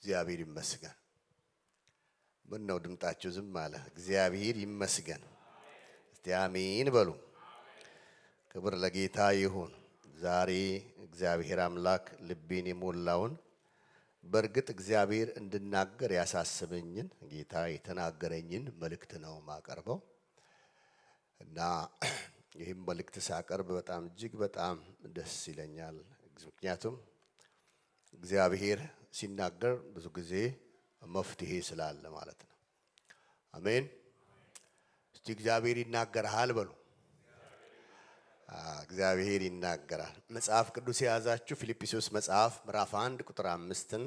እግዚአብሔር ይመስገን። ምን ነው ድምጣችሁ ዝም አለ? እግዚአብሔር ይመስገን። እስቲ አሜን በሉ። ክብር ለጌታ ይሁን። ዛሬ እግዚአብሔር አምላክ ልቤን የሞላውን በርግጥ እግዚአብሔር እንድናገር ያሳሰበኝን ጌታ የተናገረኝን መልእክት ነው ማቀርበው እና ይህም መልእክት ሳቀርብ በጣም እጅግ በጣም ደስ ይለኛል። ምክንያቱም እግዚአብሔር ሲናገር ብዙ ጊዜ መፍትሄ ስላለ ማለት ነው። አሜን። እስቲ እግዚአብሔር ይናገራል በሉ። እግዚአብሔር ይናገራል። መጽሐፍ ቅዱስ የያዛችሁ ፊልጵስዩስ መጽሐፍ ምዕራፍ 1 ቁጥር 5ን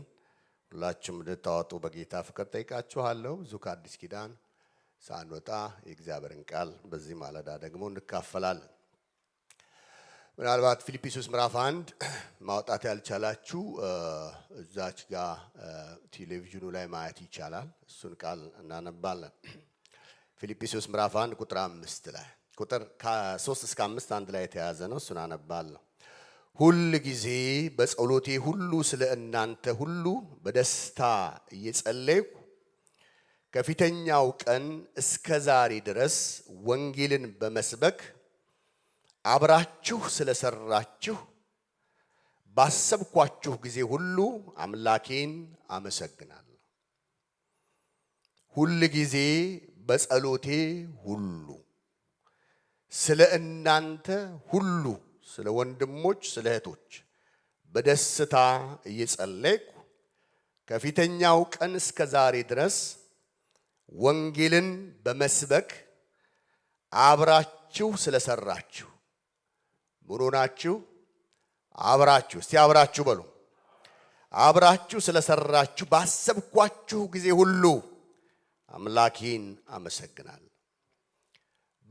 ሁላችሁም እንድታወጡ በጌታ ፍቅር ጠይቃችኋለሁ። ብዙ ከአዲስ ኪዳን ሳንወጣ የእግዚአብሔርን ቃል በዚህ ማለዳ ደግሞ እንካፈላለን። ምናልባት ፊልጵስዩስ ምዕራፍ 1 ማውጣት ያልቻላችሁ እዛች ጋር ቴሌቪዥኑ ላይ ማየት ይቻላል። እሱን ቃል እናነባለን። ፊልጵስዩስ ምዕራፍ 1 ቁጥር 5 ላይ ቁጥር ከ3 እስከ 5 አንድ ላይ የተያዘ ነው። እሱን አነባለሁ። ሁል ጊዜ በጸሎቴ ሁሉ ስለ እናንተ ሁሉ በደስታ እየጸለይኩ ከፊተኛው ቀን እስከ ዛሬ ድረስ ወንጌልን በመስበክ አብራችሁ ስለሰራችሁ ባሰብኳችሁ ጊዜ ሁሉ አምላኬን አመሰግናለሁ። ሁል ጊዜ በጸሎቴ ሁሉ ስለ እናንተ ሁሉ ስለ ወንድሞች ስለ እህቶች በደስታ እየጸለይኩ ከፊተኛው ቀን እስከ ዛሬ ድረስ ወንጌልን በመስበክ አብራችሁ ስለሰራችሁ ምን ሆናችሁ? አብራችሁ። እስቲ አብራችሁ በሉ። አብራችሁ ስለሰራችሁ ባሰብኳችሁ ጊዜ ሁሉ አምላኬን አመሰግናለሁ።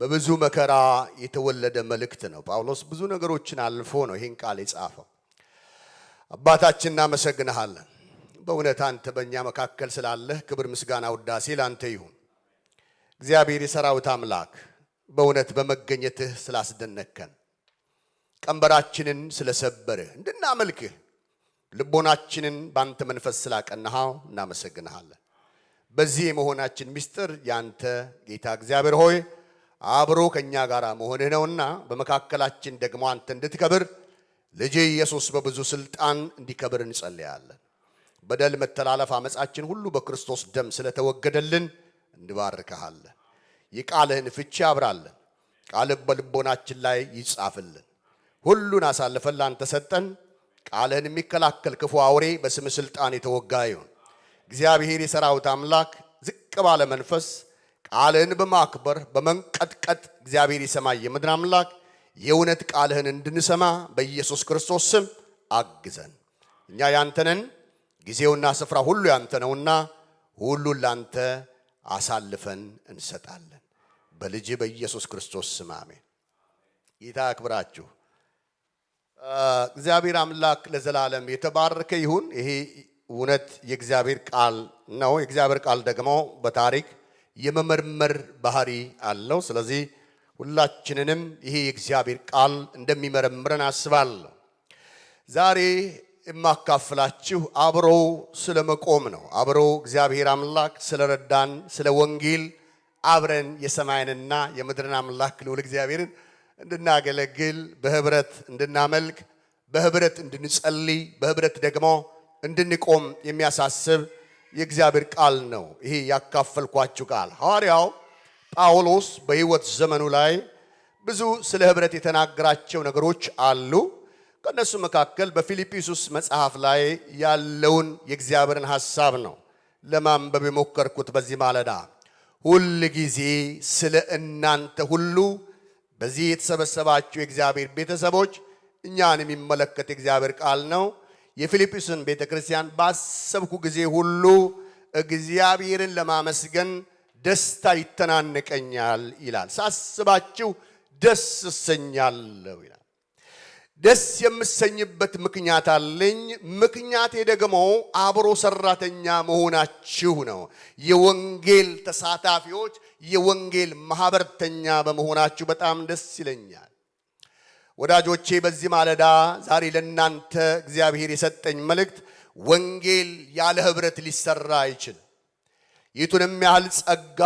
በብዙ መከራ የተወለደ መልእክት ነው። ጳውሎስ ብዙ ነገሮችን አልፎ ነው ይህን ቃል የጻፈው። አባታችን እናመሰግንሃለን። በእውነት አንተ በእኛ መካከል ስላለህ ክብር፣ ምስጋና፣ ውዳሴ ላንተ ይሁን። እግዚአብሔር የሰራዊት አምላክ በእውነት በመገኘትህ ስላስደነከን፣ ቀንበራችንን ስለሰበርህ፣ እንድናመልክህ ልቦናችንን ባንተ መንፈስ ስላቀናኸው እናመሰግንሃለን። በዚህ የመሆናችን ምስጢር ያንተ ጌታ እግዚአብሔር ሆይ አብሮ ከኛ ጋር መሆንህ ነውና በመካከላችን ደግሞ አንተ እንድትከብር ልጅ ኢየሱስ በብዙ ስልጣን እንዲከብር እንጸልያለን። በደል፣ መተላለፍ፣ አመጻችን ሁሉ በክርስቶስ ደም ስለተወገደልን እንባርከሃለን። የቃልህን ፍቺ አብራለን። ቃልህ በልቦናችን ላይ ይጻፍልን። ሁሉን አሳልፈን ላንተ ሰጠን። ቃልህን የሚከላከል ክፉ አውሬ በስም ስልጣን የተወጋ ይሁን። እግዚአብሔር የሰራዊት አምላክ ዝቅ ባለ መንፈስ ቃልህን በማክበር በመንቀጥቀጥ እግዚአብሔር የሰማይ የምድር አምላክ የእውነት ቃልህን እንድንሰማ በኢየሱስ ክርስቶስ ስም አግዘን። እኛ ያንተነን፣ ጊዜውና ስፍራ ሁሉ ያንተ ነውና ሁሉን ላንተ አሳልፈን እንሰጣለን። በልጅ በኢየሱስ ክርስቶስ ስም አሜን። ጌታ ያክብራችሁ። እግዚአብሔር አምላክ ለዘላለም የተባረከ ይሁን። ይሄ እውነት የእግዚአብሔር ቃል ነው። የእግዚአብሔር ቃል ደግሞ በታሪክ የመመርመር ባህሪ አለው። ስለዚህ ሁላችንንም ይሄ የእግዚአብሔር ቃል እንደሚመረምረን አስባለሁ። ዛሬ የማካፍላችሁ አብሮ ስለመቆም ነው። አብሮ እግዚአብሔር አምላክ ስለረዳን ስለ ወንጌል አብረን የሰማይንና የምድርን አምላክ ልዑል እግዚአብሔርን እንድናገለግል፣ በህብረት እንድናመልክ፣ በህብረት እንድንጸልይ፣ በህብረት ደግሞ እንድንቆም የሚያሳስብ የእግዚአብሔር ቃል ነው። ይሄ ያካፈልኳችሁ ቃል ሐዋርያው ጳውሎስ በሕይወት ዘመኑ ላይ ብዙ ስለ ህብረት የተናገራቸው ነገሮች አሉ። ከነሱ መካከል በፊልጵስዩስ መጽሐፍ ላይ ያለውን የእግዚአብሔርን ሐሳብ ነው ለማንበብ የሞከርኩት በዚህ ማለዳ። ሁል ጊዜ ስለ እናንተ ሁሉ በዚህ የተሰበሰባችሁ የእግዚአብሔር ቤተሰቦች እኛን የሚመለከት የእግዚአብሔር ቃል ነው። የፊልጵስዩስን ቤተክርስቲያን ባሰብኩ ጊዜ ሁሉ እግዚአብሔርን ለማመስገን ደስታ ይተናነቀኛል ይላል። ሳስባችሁ ደስ እሰኛለሁ ይላል። ደስ የምሰኝበት ምክንያት አለኝ። ምክንያቴ ደግሞ አብሮ ሰራተኛ መሆናችሁ ነው። የወንጌል ተሳታፊዎች፣ የወንጌል ማህበርተኛ በመሆናችሁ በጣም ደስ ይለኛል። ወዳጆቼ በዚህ ማለዳ ዛሬ ለእናንተ እግዚአብሔር የሰጠኝ መልእክት ወንጌል ያለ ህብረት ሊሰራ አይችልም። ይቱንም ያህል ጸጋ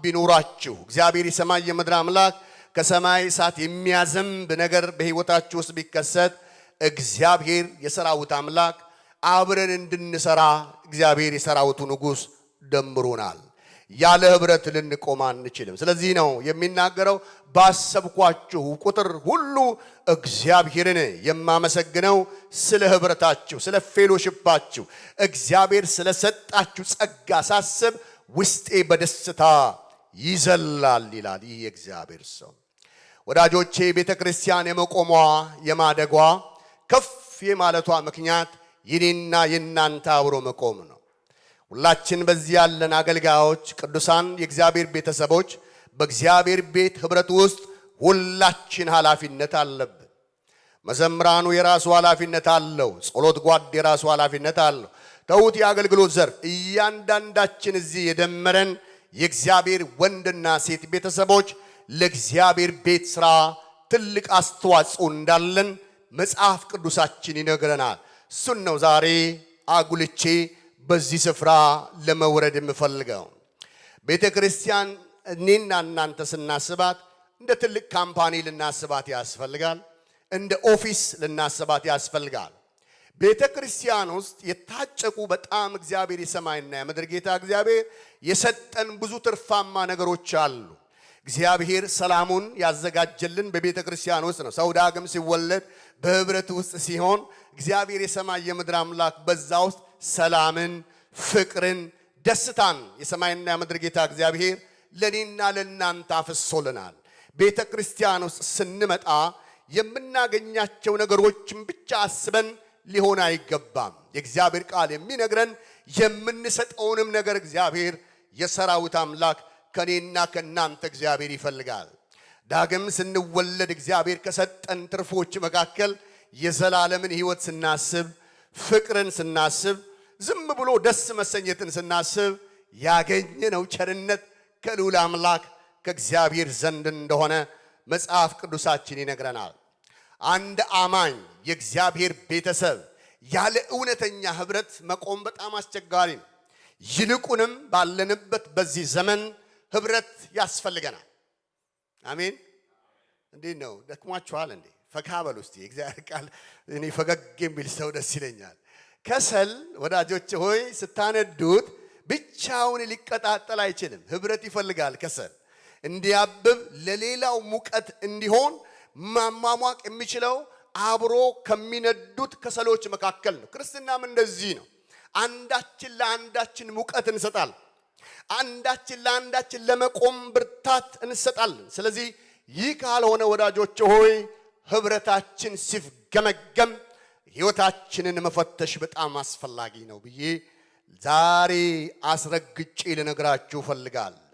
ቢኖራችሁ እግዚአብሔር የሰማይ የምድር አምላክ ከሰማይ እሳት የሚያዘንብ ነገር በህይወታችሁ ውስጥ ቢከሰት እግዚአብሔር የሰራዊት አምላክ አብረን እንድንሰራ እግዚአብሔር የሰራዊቱ ንጉሥ ደምሮናል። ያለ ህብረት ልንቆም አንችልም። ስለዚህ ነው የሚናገረው ባሰብኳችሁ ቁጥር ሁሉ እግዚአብሔርን የማመሰግነው ስለ ህብረታችሁ፣ ስለ ፌሎሺፓችሁ፣ እግዚአብሔር ስለሰጣችሁ ጸጋ ሳስብ ውስጤ በደስታ ይዘላል ይላል ይህ የእግዚአብሔር ሰው። ወዳጆቼ ቤተክርስቲያን የመቆሟ የማደጓ ከፍ የማለቷ ምክንያት የኔና የናንተ አብሮ መቆም ነው። ሁላችን በዚህ ያለን አገልጋዮች፣ ቅዱሳን የእግዚአብሔር ቤተሰቦች በእግዚአብሔር ቤት ህብረት ውስጥ ሁላችን ኃላፊነት አለብን። መዘምራኑ የራሱ ኃላፊነት አለው። ጸሎት ጓድ የራሱ ኃላፊነት አለው። ተውት የአገልግሎት ዘርፍ እያንዳንዳችን እዚህ የደመረን የእግዚአብሔር ወንድና ሴት ቤተሰቦች ለእግዚአብሔር ቤት ሥራ ትልቅ አስተዋጽኦ እንዳለን መጽሐፍ ቅዱሳችን ይነግረናል። እሱን ነው ዛሬ አጉልቼ በዚህ ስፍራ ለመውረድ የምፈልገው። ቤተ ክርስቲያን እኔና እናንተ ስናስባት እንደ ትልቅ ካምፓኒ ልናስባት ያስፈልጋል። እንደ ኦፊስ ልናስባት ያስፈልጋል። ቤተ ክርስቲያን ውስጥ የታጨቁ በጣም እግዚአብሔር የሰማይና የምድር ጌታ እግዚአብሔር የሰጠን ብዙ ትርፋማ ነገሮች አሉ። እግዚአብሔር ሰላሙን ያዘጋጀልን በቤተ ክርስቲያን ውስጥ ነው። ሰው ዳግም ሲወለድ በህብረት ውስጥ ሲሆን እግዚአብሔር የሰማይ የምድር አምላክ በዛ ውስጥ ሰላምን፣ ፍቅርን፣ ደስታን የሰማይና የምድር ጌታ እግዚአብሔር ለኔና ለናንተ አፍሶልናል። ቤተ ክርስቲያን ውስጥ ስንመጣ የምናገኛቸው ነገሮችን ብቻ አስበን ሊሆን አይገባም። የእግዚአብሔር ቃል የሚነግረን የምንሰጠውንም ነገር እግዚአብሔር የሰራዊት አምላክ ከኔና ከናንተ እግዚአብሔር ይፈልጋል። ዳግም ስንወለድ እግዚአብሔር ከሰጠን ትርፎች መካከል የዘላለምን ህይወት ስናስብ፣ ፍቅርን ስናስብ፣ ዝም ብሎ ደስ መሰኘትን ስናስብ ያገኘነው ቸርነት ከልዑል አምላክ ከእግዚአብሔር ዘንድ እንደሆነ መጽሐፍ ቅዱሳችን ይነግረናል። አንድ አማኝ የእግዚአብሔር ቤተሰብ ያለ እውነተኛ ህብረት መቆም በጣም አስቸጋሪ ነው። ይልቁንም ባለንበት በዚህ ዘመን ህብረት ያስፈልገናል። አሜን። እንዴት ነው? ደክሟችኋል እንዴ? ፈካ በሉ እስቲ። እግዚአብሔር ቃል እኔ ፈገግ የሚል ሰው ደስ ይለኛል። ከሰል ወዳጆች ሆይ ስታነዱት ብቻውን ሊቀጣጠል አይችልም። ህብረት ይፈልጋል። ከሰል እንዲያብብ ለሌላው ሙቀት እንዲሆን ማሟሟቅ የሚችለው አብሮ ከሚነዱት ከሰሎች መካከል ነው። ክርስትናም እንደዚህ ነው። አንዳችን ለአንዳችን ሙቀት እንሰጣለን። አንዳችን ለአንዳችን ለመቆም ብርታት እንሰጣለን። ስለዚህ ይህ ካልሆነ ወዳጆች ሆይ ህብረታችን ሲፍገመገም ህይወታችንን መፈተሽ በጣም አስፈላጊ ነው ብዬ ዛሬ አስረግጬ ልነግራችሁ ፈልጋለሁ።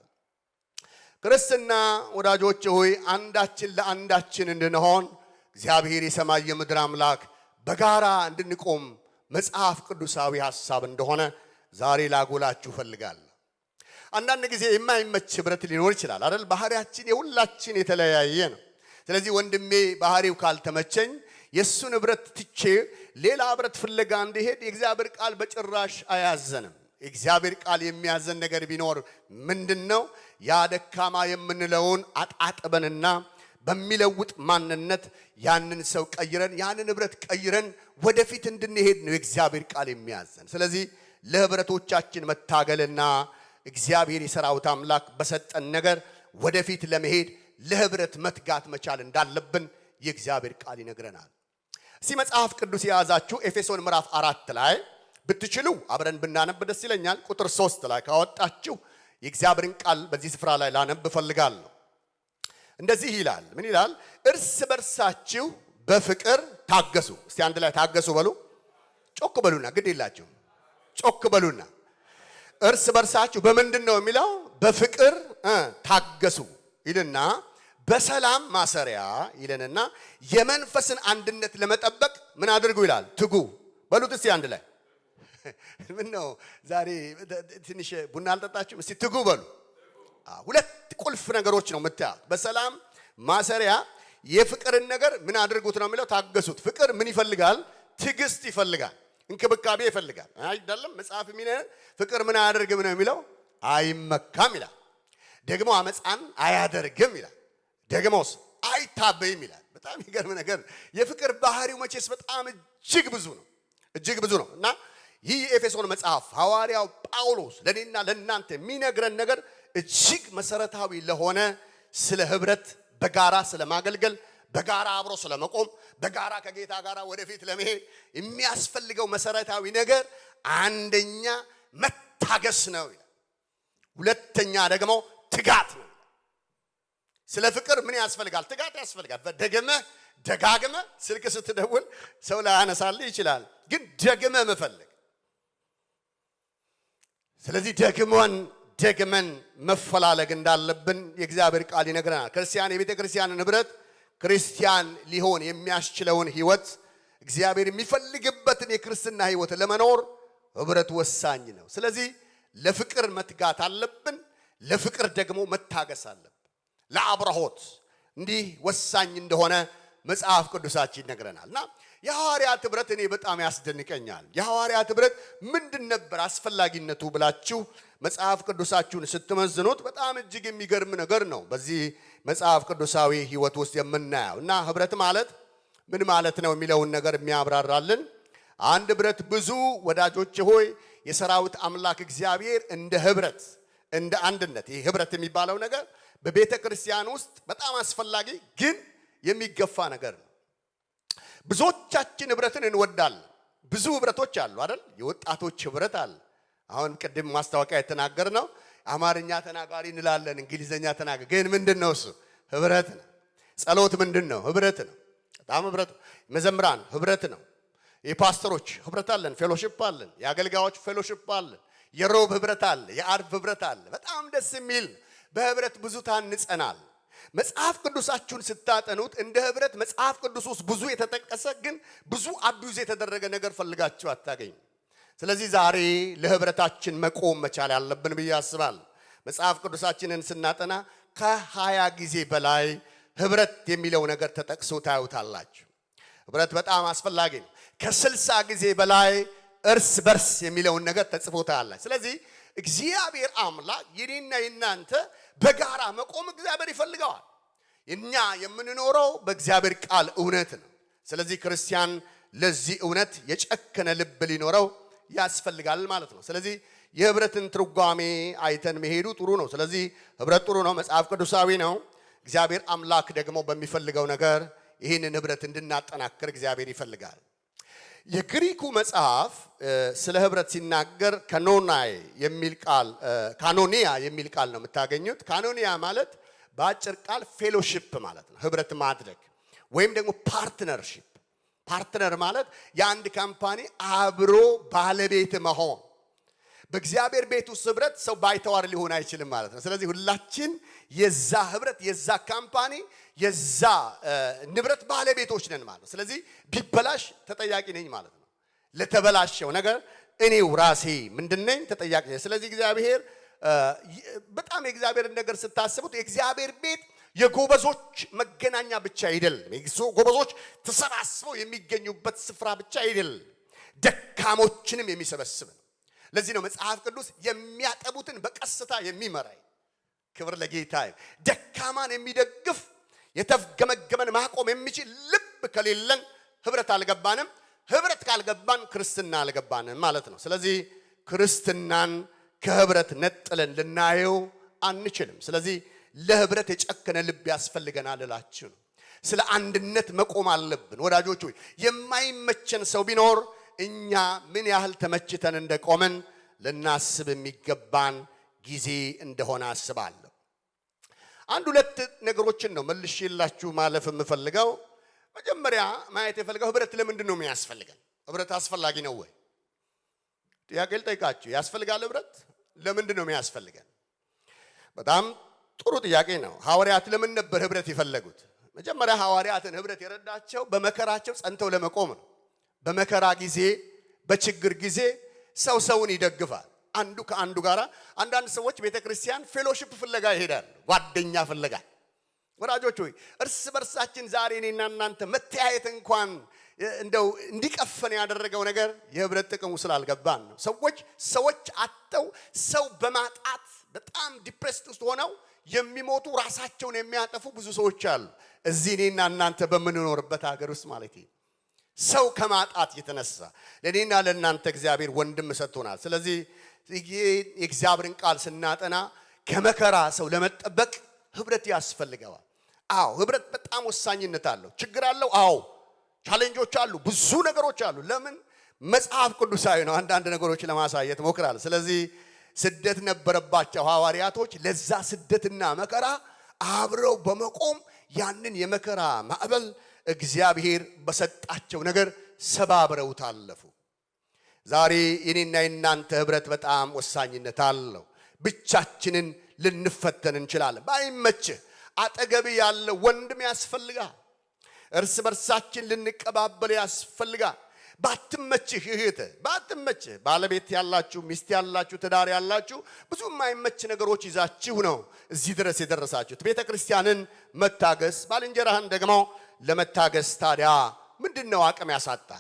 ክርስትና ወዳጆች ሆይ አንዳችን ለአንዳችን እንድንሆን እግዚአብሔር የሰማይ የምድር አምላክ በጋራ እንድንቆም መጽሐፍ ቅዱሳዊ ሐሳብ እንደሆነ ዛሬ ላጎላችሁ ፈልጋለሁ። አንዳንድ ጊዜ የማይመች ህብረት ሊኖር ይችላል አይደል? ባህሪያችን የሁላችን የተለያየ ነው። ስለዚህ ወንድሜ ባህሪው ካልተመቸኝ የሱን ህብረት ትቼ ሌላ ህብረት ፍለጋ እንድሄድ የእግዚአብሔር ቃል በጭራሽ አያዘንም። የእግዚአብሔር ቃል የሚያዘን ነገር ቢኖር ምንድነው? ያ ደካማ የምንለውን አጣጥበንና በሚለውጥ ማንነት ያንን ሰው ቀይረን ያንን ህብረት ቀይረን ወደፊት እንድንሄድ ነው የእግዚአብሔር ቃል የሚያዘን። ስለዚህ ለህብረቶቻችን መታገልና እግዚአብሔር የሰራዊት አምላክ በሰጠን ነገር ወደፊት ለመሄድ ለህብረት መትጋት መቻል እንዳለብን የእግዚአብሔር ቃል ይነግረናል። እስቲ መጽሐፍ ቅዱስ የያዛችሁ ኤፌሶን ምዕራፍ 4 ላይ ብትችሉ አብረን ብናነብ ደስ ይለኛል። ቁጥር 3 ላይ ካወጣችሁ የእግዚአብሔርን ቃል በዚህ ስፍራ ላይ ላነብ ፈልጋለሁ። እንደዚህ ይላል። ምን ይላል? እርስ በርሳችሁ በፍቅር ታገሱ። እስቲ አንድ ላይ ታገሱ በሉ። ጮክ በሉና፣ ግድ የላችሁ ጮክ በሉና። እርስ በርሳችሁ በምንድነው የሚለው? በፍቅር ታገሱ ይልና በሰላም ማሰሪያ ይለንና የመንፈስን አንድነት ለመጠበቅ ምን አድርጉ ይላል? ትጉ በሉት። እስቲ አንድ ላይ ምን ነው ዛሬ ትንሽ ቡና አልጠጣችሁም? እስቲ ትጉ በሉ። ሁለት ቁልፍ ነገሮች ነው የምታዩት። በሰላም ማሰሪያ የፍቅርን ነገር ምን አድርጉት ነው የሚለው? ታገሱት። ፍቅር ምን ይፈልጋል? ትዕግስት ይፈልጋል። እንክብካቤ ይፈልጋል አይደለም? መጽሐፍ የሚለው ፍቅር ምን አያደርግም ነው የሚለው? አይመካም ይላል። ደግሞ አመፃን አያደርግም ይላል። ደግሞስ አይታበይም ይላል። በጣም ይገርም ነገር። የፍቅር ባህሪው መቼስ በጣም እጅግ ብዙ ነው እና ይህ የኤፌሶን መጽሐፍ ሐዋርያው ጳውሎስ ለኔና ለናንተ የሚነግረን ነገር እጅግ መሰረታዊ ለሆነ ስለ ህብረት፣ በጋራ ስለ ማገልገል፣ በጋራ አብሮ ስለ መቆም፣ በጋራ ከጌታ ጋር ወደፊት ለመሄድ የሚያስፈልገው መሰረታዊ ነገር አንደኛ መታገስ ነው ይላል። ሁለተኛ ደግሞ ትጋት ነው። ስለ ፍቅር ምን ያስፈልጋል? ትጋት ያስፈልጋል። ደጋግመህ ስልክ ስትደውል ሰው ላያነሳልህ ይችላል፣ ግን ደግመህ መፈለግ። ስለዚህ ደግመን መፈላለግ እንዳለብን የእግዚአብሔር ቃል ይነግረናል። ክርስቲያን የቤተ ክርስቲያንን ህብረት ክርስቲያን ሊሆን የሚያስችለውን ህይወት እግዚአብሔር የሚፈልግበትን የክርስትና ህይወት ለመኖር ህብረት ወሳኝ ነው። ስለዚህ ለፍቅር መትጋት አለብን። ለፍቅር ደግሞ መታገስ አለብን። ለአብርሆት እንዲህ ወሳኝ እንደሆነ መጽሐፍ ቅዱሳችን ይነግረናልና የሐዋርያት ህብረት እኔ በጣም ያስደንቀኛል። የሐዋርያት ህብረት ምንድን ነበር አስፈላጊነቱ ብላችሁ መጽሐፍ ቅዱሳችሁን ስትመዝኑት በጣም እጅግ የሚገርም ነገር ነው በዚህ መጽሐፍ ቅዱሳዊ ህይወት ውስጥ የምናየው። እና ህብረት ማለት ምን ማለት ነው የሚለውን ነገር የሚያብራራልን አንድ ህብረት ብዙ ወዳጆች ሆይ የሰራዊት አምላክ እግዚአብሔር እንደ ህብረት እንደ አንድነት ይህ ህብረት የሚባለው ነገር በቤተ ክርስቲያን ውስጥ በጣም አስፈላጊ ግን የሚገፋ ነገር ነው። ብዙዎቻችን ህብረትን እንወዳለን። ብዙ ህብረቶች አሉ አይደል? የወጣቶች ህብረት አለ። አሁን ቅድም ማስታወቂያ የተናገርነው አማርኛ ተናጋሪ እንላለን፣ እንግሊዘኛ ተናጋሪ ግን ምንድነው እሱ? ህብረት ነው። ጸሎት ምንድነው? ህብረት ነው። በጣም ህብረት። መዘምራን ህብረት ነው። የፓስተሮች ህብረት አለን፣ ፌሎሺፕ አለን። የአገልጋዮች ፌሎሺፕ አለን። የሮብ ህብረት አለ፣ የአርብ ህብረት አለ። በጣም ደስ የሚል በህብረት ብዙ ታንጸናል። መጽሐፍ ቅዱሳችሁን ስታጠኑት እንደ ህብረት መጽሐፍ ቅዱስ ውስጥ ብዙ የተጠቀሰ ግን ብዙ አቢዩዝ የተደረገ ነገር ፈልጋችሁ አታገኙ። ስለዚህ ዛሬ ለህብረታችን መቆም መቻል ያለብን ብዬ አስባለሁ። መጽሐፍ ቅዱሳችንን ስናጠና ከ20 ጊዜ በላይ ህብረት የሚለው ነገር ተጠቅሶ ታዩታላችሁ። ህብረት በጣም አስፈላጊ ነው። ከ60 ጊዜ በላይ እርስ በርስ የሚለውን ነገር ተጽፎ ታያላችሁ። ስለዚህ እግዚአብሔር አምላክ የኔና የናንተ በጋራ መቆም እግዚአብሔር ይፈልገዋል። እኛ የምንኖረው በእግዚአብሔር ቃል እውነት ነው። ስለዚህ ክርስቲያን ለዚህ እውነት የጨከነ ልብ ሊኖረው ያስፈልጋል ማለት ነው። ስለዚህ የህብረትን ትርጓሜ አይተን መሄዱ ጥሩ ነው። ስለዚህ ህብረት ጥሩ ነው፣ መጽሐፍ ቅዱሳዊ ነው። እግዚአብሔር አምላክ ደግሞ በሚፈልገው ነገር ይህንን ህብረት እንድናጠናክር እግዚአብሔር ይፈልጋል። የግሪኩ መጽሐፍ ስለ ህብረት ሲናገር ካኖኒያ የሚል ቃል ነው የምታገኙት። ካኖኒያ ማለት በአጭር ቃል ፌሎሺፕ ማለት ነው፣ ህብረት ማድረግ ወይም ደግሞ ፓርትነርሺፕ። ፓርትነር ማለት የአንድ ካምፓኒ አብሮ ባለቤት መሆን። በእግዚአብሔር ቤት ውስጥ ህብረት ሰው ባይተዋር ሊሆን አይችልም ማለት ነው። ስለዚህ ሁላችን የዛ ህብረት የዛ ካምፓኒ የዛ ንብረት ባለቤቶች ነን ማለት ነው። ስለዚህ ቢበላሽ ተጠያቂ ነኝ ማለት ነው። ለተበላሸው ነገር እኔው ራሴ ምንድነኝ? ተጠያቂ ነኝ። ስለዚህ እግዚአብሔር በጣም የእግዚአብሔርን ነገር ስታስቡት የእግዚአብሔር ቤት የጎበዞች መገናኛ ብቻ አይደለም። ጎበዞች ተሰባስበው የሚገኙበት ስፍራ ብቻ አይደለም፣ ደካሞችንም የሚሰበስብ ነው። ለዚህ ነው መጽሐፍ ቅዱስ የሚያጠቡትን በቀስታ የሚመራ። ክብር ለጌታ። ደካማን የሚደግፍ የተፍገመገመን ማቆም የሚችል ልብ ከሌለን ህብረት አልገባንም። ህብረት ካልገባን ክርስትና አልገባንም ማለት ነው። ስለዚህ ክርስትናን ከህብረት ነጥለን ልናየው አንችልም። ስለዚህ ለህብረት የጨከነ ልብ ያስፈልገናል እላችሁ ነው። ስለ አንድነት መቆም አለብን ወዳጆች ሆይ። የማይመቸን ሰው ቢኖር እኛ ምን ያህል ተመችተን እንደቆመን ልናስብ የሚገባን ጊዜ እንደሆነ አስባለሁ። አንድ ሁለት ነገሮችን ነው መልሼላችሁ ማለፍ የምፈልገው። መጀመሪያ ማየት የፈልገው ህብረት ለምንድን ነው የሚያስፈልገን? ህብረት አስፈላጊ ነው ወይ? ጥያቄ ልጠይቃችሁ። ያስፈልጋል ህብረት? ለምንድን ነው የሚያስፈልገን? በጣም ጥሩ ጥያቄ ነው። ሐዋርያት ለምን ነበር ህብረት የፈለጉት? መጀመሪያ ሐዋርያትን ህብረት የረዳቸው በመከራቸው ጸንተው ለመቆም ነው። በመከራ ጊዜ በችግር ጊዜ ሰው ሰውን ይደግፋል፣ አንዱ ከአንዱ ጋራ። አንዳንድ ሰዎች ቤተክርስቲያን ፌሎሺፕ ፍለጋ ይሄዳሉ፣ ጓደኛ ፍለጋ። ወዳጆች ሆይ እርስ በርሳችን ዛሬ እኔና እናንተ መተያየት እንኳን እንደው እንዲቀፈን ያደረገው ነገር የህብረት ጥቅሙ ስላልገባን ነው። ሰዎች አጥተው ሰው በማጣት በጣም ዲፕሬስድ ውስጥ ሆነው የሚሞቱ ራሳቸውን የሚያጠፉ ብዙ ሰዎች አሉ። እዚህ እኔና እናንተ በምንኖርበት ሀገር ውስጥ ማለት ነው። ሰው ከማጣት የተነሳ ለኔና ለእናንተ እግዚአብሔር ወንድም ሰጥቶናል። ስለዚህ የእግዚአብሔርን ቃል ስናጠና ከመከራ ሰው ለመጠበቅ ህብረት ያስፈልገዋል። አዎ ህብረት በጣም ወሳኝነት አለው። ችግር አለው። አዎ ቻሌንጆች አሉ፣ ብዙ ነገሮች አሉ። ለምን? መጽሐፍ ቅዱሳዊ ነው። አንዳንድ ነገሮች ለማሳየት ሞክራል። ስለዚህ ስደት ነበረባቸው ሐዋርያቶች። ለዛ ስደትና መከራ አብረው በመቆም ያንን የመከራ ማዕበል እግዚአብሔር በሰጣቸው ነገር ሰባብረው ታለፉ። ዛሬ የኔና የናንተ ህብረት በጣም ወሳኝነት አለው። ብቻችንን ልንፈተን እንችላለን። ባይመችህ አጠገብ ያለ ወንድም ያስፈልጋል። እርስ በርሳችን ልንቀባበል ያስፈልጋል። ባትመችህ እህት፣ ባትመችህ ባለቤት ያላችሁ፣ ሚስት ያላችሁ፣ ትዳር ያላችሁ ብዙ የማይመች ነገሮች ይዛችሁ ነው እዚህ ድረስ የደረሳችሁት። ቤተክርስቲያንን መታገስ፣ ባልንጀራህን ደግሞ ለመታገስ ታዲያ ምንድነው አቅም ያሳጣ?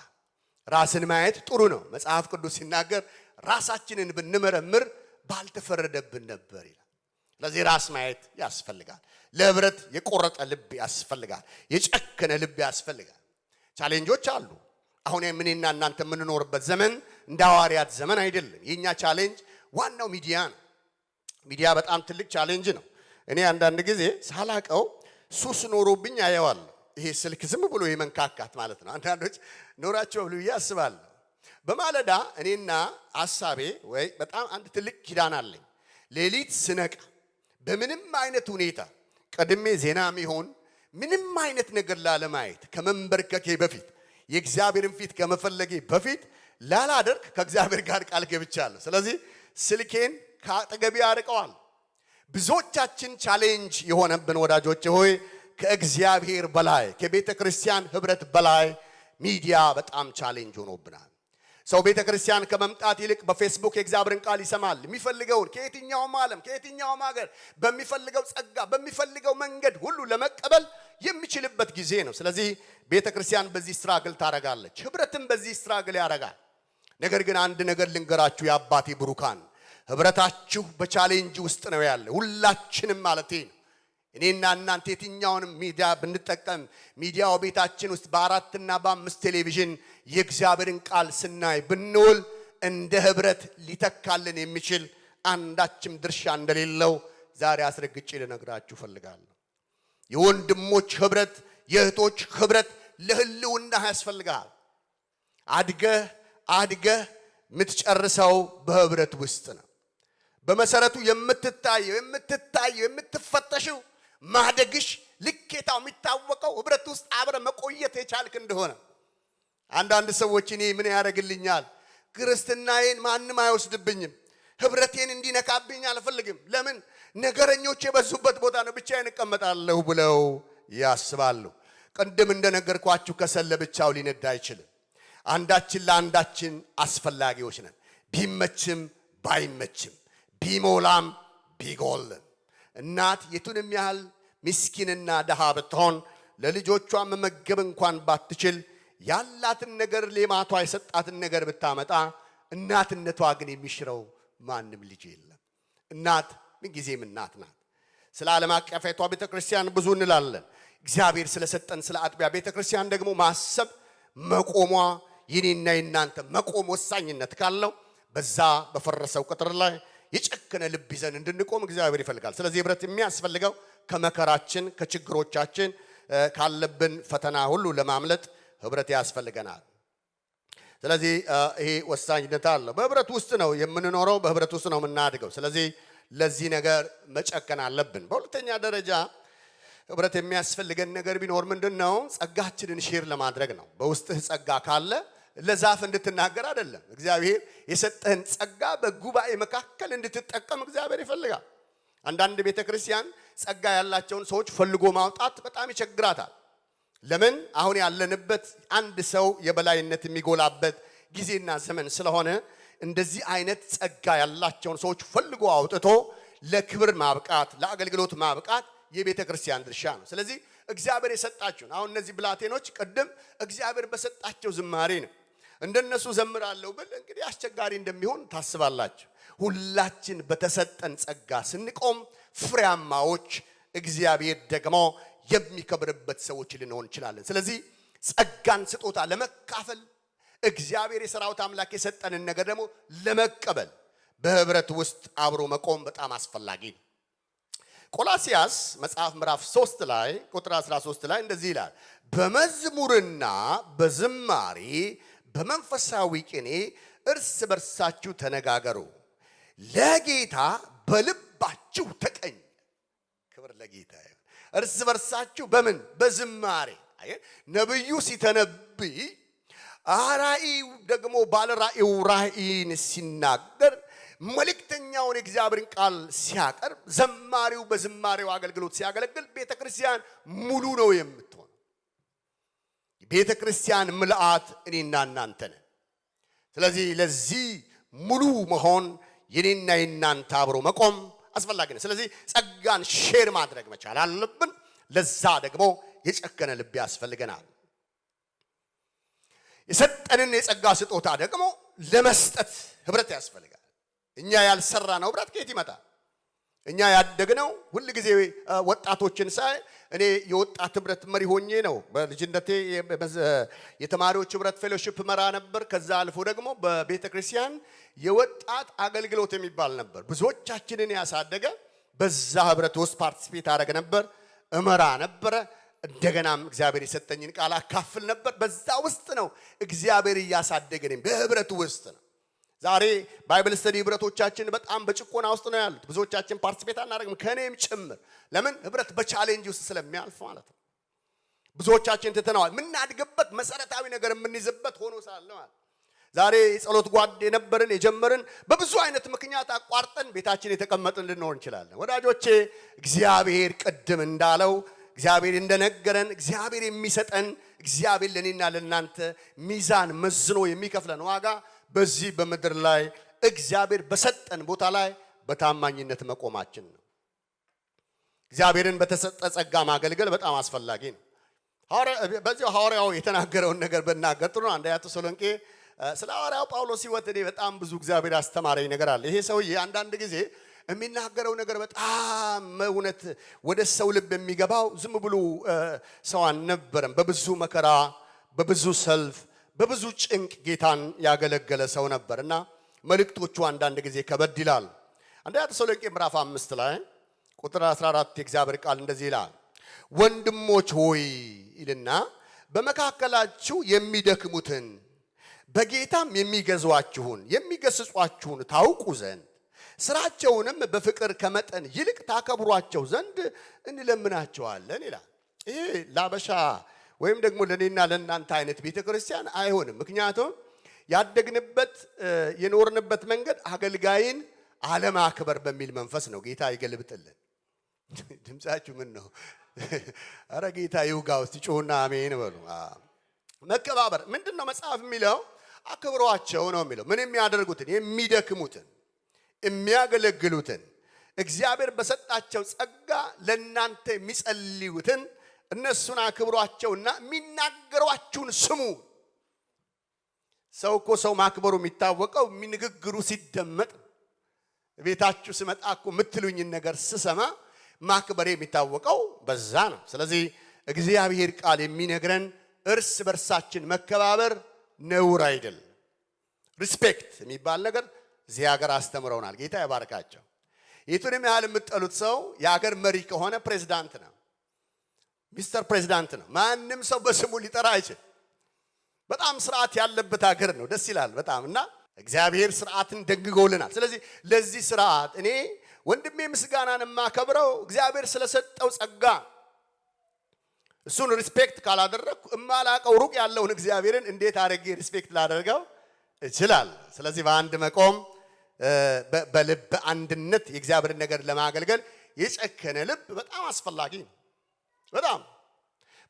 ራስን ማየት ጥሩ ነው። መጽሐፍ ቅዱስ ሲናገር ራሳችንን ብንመረምር ባልተፈረደብን ነበር ይላል። ስለዚህ ራስ ማየት ያስፈልጋል። ለህብረት የቆረጠ ልብ ያስፈልጋል። የጨከነ ልብ ያስፈልጋል። ቻሌንጆች አሉ። አሁን እኔና እናንተ የምንኖርበት ዘመን እንደ ሐዋርያት ዘመን አይደለም። የኛ ቻሌንጅ ዋናው ሚዲያ ነው። ሚዲያ በጣም ትልቅ ቻሌንጅ ነው። እኔ አንዳንድ ጊዜ ሳላቀው ሱስ ኖሮብኝ አየዋለሁ። ይሄ ስልክ ዝም ብሎ የመንካካት ማለት ነው። አንዳንዶች ኖራቸው ብሎ ያስባሉ። በማለዳ እኔና ሐሳቤ ወይ በጣም አንድ ትልቅ ኪዳን አለኝ። ሌሊት ስነቃ በምንም አይነት ሁኔታ ቀድሜ ዜናም ይሁን ምንም አይነት ነገር ላለማየት ከመንበርከኬ በፊት የእግዚአብሔርን ፊት ከመፈለጌ በፊት ላላደርግ ከእግዚአብሔር ጋር ቃል ገብቻለሁ። ስለዚህ ስልኬን ከአጠገቤ አርቀዋል። ብዙዎቻችን ቻሌንጅ የሆነብን ወዳጆቼ ሆይ ከእግዚአብሔር በላይ ከቤተ ክርስቲያን ህብረት በላይ ሚዲያ በጣም ቻሌንጅ ሆኖብናል። ሰው ቤተ ክርስቲያን ከመምጣት ይልቅ በፌስቡክ የእግዚአብሔርን ቃል ይሰማል። የሚፈልገውን ከየትኛውም ዓለም ከየትኛውም ሀገር በሚፈልገው ጸጋ በሚፈልገው መንገድ ሁሉ ለመቀበል የሚችልበት ጊዜ ነው። ስለዚህ ቤተ ክርስቲያን በዚህ ስትራግል ታረጋለች። ህብረትም በዚህ ስትራግል ያረጋል። ነገር ግን አንድ ነገር ልንገራችሁ የአባቴ ብሩካን፣ ህብረታችሁ በቻሌንጅ ውስጥ ነው ያለ። ሁላችንም ማለት ነው። እኔና እናንተ የትኛውንም ሚዲያ ብንጠቀም ሚዲያው ቤታችን ውስጥ በ4 እና በ5 ቴሌቪዥን የእግዚአብሔርን ቃል ስናይ ብንውል እንደ ህብረት ሊተካልን የሚችል አንዳችም ድርሻ እንደሌለው ዛሬ አስረግጬ ልነግራችሁ ፈልጋለሁ። የወንድሞች ህብረት፣ የእህቶች ህብረት ለህልውና ያስፈልጋል። አድገህ የምትጨርሰው በህብረት ውስጥ ነው። በመሰረቱ የምትታየው የምትፈተሽው ማደግሽ ልኬታው የሚታወቀው ህብረት ውስጥ አብረ መቆየት የቻልክ እንደሆነ። አንዳንድ ሰዎች እኔ ምን ያደርግልኛል፣ ክርስትናዬን ማንም አይወስድብኝም፣ ህብረቴን እንዲነካብኝ አልፈልግም፣ ለምን ነገረኞች የበዙበት ቦታ ነው ብቻዬን እቀመጣለሁ ብለው ያስባሉ። ቅድም እንደነገርኳችሁ ከሰል ብቻው ሊነዳ አይችልም። አንዳችን ለአንዳችን አስፈላጊዎች ነን። ቢመችም ባይመችም ቢሞላም ቢጎልም እናት የቱንም ያህል ምስኪንና ደሃ ብትሆን ለልጆቿ መመገብ እንኳን ባትችል ያላትን ነገር ሌማቷ የሰጣትን ነገር ብታመጣ እናትነቷ ግን የሚሽረው ማንም ልጅ የለም። እናት ምንጊዜም እናት ናት። ስለ ዓለም አቀፋይቷ ቤተክርስቲያን ብዙ እንላለን። እግዚአብሔር ስለሰጠን ስለ አጥቢያ ቤተክርስቲያን ደግሞ ማሰብ መቆሟ የኔና የናንተ መቆም ወሳኝነት ካለው በዛ በፈረሰው ቅጥር ላይ የጨከነ ልብ ይዘን እንድንቆም እግዚአብሔር ይፈልጋል። ስለዚህ ህብረት የሚያስፈልገው ከመከራችን ከችግሮቻችን ካለብን ፈተና ሁሉ ለማምለጥ ህብረት ያስፈልገናል። ስለዚህ ይሄ ወሳኝነት አለው። በህብረት ውስጥ ነው የምንኖረው፣ በህብረት ውስጥ ነው የምናድገው። ስለዚህ ለዚህ ነገር መጨከን አለብን። በሁለተኛ ደረጃ ህብረት የሚያስፈልገን ነገር ቢኖር ምንድነው? ጸጋችንን ሼር ለማድረግ ነው። በውስጥህ ጸጋ ካለ ለዛፍ እንድትናገር አይደለም። እግዚአብሔር የሰጠህን ጸጋ በጉባኤ መካከል እንድትጠቀም እግዚአብሔር ይፈልጋል። አንዳንድ ቤተክርስቲያን ጸጋ ያላቸውን ሰዎች ፈልጎ ማውጣት በጣም ይቸግራታል። ለምን? አሁን ያለንበት አንድ ሰው የበላይነት የሚጎላበት ጊዜና ዘመን ስለሆነ እንደዚህ አይነት ጸጋ ያላቸውን ሰዎች ፈልጎ አውጥቶ ለክብር ማብቃት ለአገልግሎት ማብቃት የቤተክርስቲያን ድርሻ ነው። ስለዚህ እግዚአብሔር የሰጣችሁን አሁን እነዚህ ብላቴኖች ቅድም እግዚአብሔር በሰጣቸው ዝማሬ ነው እንደነሱ ዘምራለሁ ብል እንግዲህ አስቸጋሪ እንደሚሆን ታስባላችሁ። ሁላችን በተሰጠን ጸጋ ስንቆም ፍሬያማዎች እግዚአብሔር ደግሞ የሚከብርበት ሰዎች ልንሆን እንችላለን። ስለዚህ ጸጋን ስጦታ ለመካፈል እግዚአብሔር የሰራዊት አምላክ የሰጠንን ነገር ደግሞ ለመቀበል በህብረት ውስጥ አብሮ መቆም በጣም አስፈላጊ ነው። ቆላስይስ መጽሐፍ ምዕራፍ 3 ላይ ቁጥር 13 ላይ እንደዚህ ይላል፣ በመዝሙርና በዝማሬ በመንፈሳዊ ቅኔ እርስ በርሳችሁ ተነጋገሩ፣ ለጌታ በልባችሁ ተቀኙ። ክብር ለጌታ ይሁን። እርስ በርሳችሁ በምን? በዝማሬ። ነብዩ ሲተነብይ ራእይ ደግሞ ባለ ራእዩ ራእይን ሲናገር መልእክተኛውን እግዚአብሔርን ቃል ሲያቀርብ ዘማሪው በዝማሬው አገልግሎት ሲያገለግል ቤተክርስቲያን ሙሉ ነው የምትሆነው። ቤተክርስቲያን ምልአት እኔና እናንተ ነን። ስለዚህ ለዚህ ሙሉ መሆን የኔና የናንተ አብሮ መቆም አስፈላጊ ነው። ስለዚህ ጸጋን ሼር ማድረግ መቻል አለብን። ለዛ ደግሞ የጨከነ ልብ ያስፈልገናል። የሰጠንን የጸጋ ስጦታ ደግሞ ለመስጠት ህብረት ያስፈልጋል። እኛ ያልሰራ ነው ህብረት ከየት ይመጣል? እኛ ያደግነው ሁሉ ጊዜ ወጣቶችን ሳይ እኔ የወጣት ህብረት መሪ ሆኜ ነው በልጅነቴ የተማሪዎች ህብረት ፌሎሺፕ መራ ነበር። ከዛ አልፎ ደግሞ በቤተክርስቲያን የወጣት አገልግሎት የሚባል ነበር ብዙዎቻችንን ያሳደገ። በዛ ህብረት ውስጥ ፓርቲሲፔት አደረገ ነበር፣ እመራ ነበር። እንደገናም እግዚአብሔር የሰጠኝን ቃል አካፍል ነበር። በዛ ውስጥ ነው እግዚአብሔር ያሳደገኝ፣ በህብረቱ ውስጥ ነው። ዛሬ ባይብል ስተዲ ህብረቶቻችን በጣም በጭቆና ውስጥ ነው ያሉት። ብዙዎቻችን ፓርቲሲፔት አናደርግም፣ ከኔም ጭምር። ለምን? ህብረት በቻሌንጅ ውስጥ ስለሚያልፍ ማለት ነው። ብዙዎቻችን ትተናዋል። ምናድግበት መሰረታዊ ነገር የምንይዝበት ሆኖ ሳለ ማለት ዛሬ የጸሎት ጓድ የነበርን የጀመርን በብዙ አይነት ምክንያት አቋርጠን ቤታችን የተቀመጥን ልንሆን እንችላለን። ወዳጆቼ እግዚአብሔር ቅድም እንዳለው እግዚአብሔር እንደነገረን እግዚአብሔር የሚሰጠን እግዚአብሔር ለኔና ለናንተ ሚዛን መዝኖ የሚከፍለን ዋጋ በዚህ በምድር ላይ እግዚአብሔር በሰጠን ቦታ ላይ በታማኝነት መቆማችን ነው። እግዚአብሔርን በተሰጠ ጸጋ ማገልገል በጣም አስፈላጊ ነው። በዚህ ሐዋርያው የተናገረውን ነገር በእናገር ጥሩ ነው። አንደኛ ተሰሎንቄ ስለ ሐዋርያው ጳውሎስ ሕይወት እኔ በጣም ብዙ እግዚአብሔር አስተማረኝ ነገር አለ። ይሄ ሰውዬ አንዳንድ ጊዜ የሚናገረው ነገር በጣም እውነት ወደ ሰው ልብ የሚገባው ዝም ብሎ ሰው አልነበረም። በብዙ መከራ፣ በብዙ ሰልፍ፣ በብዙ ጭንቅ ጌታን ያገለገለ ሰው ነበርና መልእክቶቹ አንዳንድ ጊዜ ከበድ ይላል። አንደኛ ተሰሎንቄ ምዕራፍ 5 ላይ ቁጥር 14 የእግዚአብሔር ቃል እንደዚህ ይላል፣ ወንድሞች ሆይ ይልና በመካከላችሁ የሚደክሙትን በጌታም የሚገዟችሁን የሚገስጿችሁን ታውቁ ዘንድ ስራቸውንም በፍቅር ከመጠን ይልቅ ታከብሯቸው ዘንድ እንለምናቸዋለን ይላል። ይሄ ላበሻ ወይም ደግሞ ለኔና ለናንተ አይነት ቤተክርስቲያን አይሆንም። ምክንያቱም ያደግንበት የኖርንበት መንገድ አገልጋይን አለማክበር በሚል መንፈስ ነው። ጌታ ይገልብጥልን። ድምጻችሁ ምን ነው? አረ ጌታ ይውጋው። እስቲ ጮህና አሜን በሉ። መከባበር ምንድነው? መጽሐፍ የሚለው አክብሯቸው ነው የሚለው። ምን የሚያደርጉትን? የሚደክሙትን፣ የሚያገለግሉትን፣ እግዚአብሔር በሰጣቸው ጸጋ ለናንተ የሚጸልዩትን እነሱን አክብሯቸውና የሚናገሯችሁን ስሙ። ሰው እኮ ሰው ማክበሩ የሚታወቀው ንግግሩ ሲደመጥ፣ ቤታችሁ ስመጣ እኮ የምትሉኝን ነገር ስሰማ ማክበሬ የሚታወቀው በዛ ነው። ስለዚህ እግዚአብሔር ቃል የሚነግረን እርስ በርሳችን መከባበር ነውር አይደል። ሪስፔክት የሚባል ነገር እዚህ ሀገር አስተምረውናል። ጌታ ይባርካቸው። የቱንም ያህል የምትጠሉት ሰው የሀገር መሪ ከሆነ ፕሬዝዳንት ነው፣ ሚስተር ፕሬዝዳንት ነው። ማንም ሰው በስሙ ሊጠራ አይችል። በጣም ስርዓት ያለበት ሀገር ነው። ደስ ይላል በጣም። እና እግዚአብሔር ስርዓትን ደግጎልናል። ስለዚህ ለዚህ ስርዓት እኔ ወንድሜ ምስጋናን የማከብረው እግዚአብሔር ስለሰጠው ጸጋ። እሱን ሪስፔክት ካላደረኩ እማላቀው ሩቅ ያለውን እግዚአብሔርን እንዴት አድርጌ ሪስፔክት ላደርገው እችላለሁ? ስለዚህ በአንድ መቆም፣ በልብ አንድነት የእግዚአብሔርን ነገር ለማገልገል የጨከነ ልብ በጣም አስፈላጊ ነው። በጣም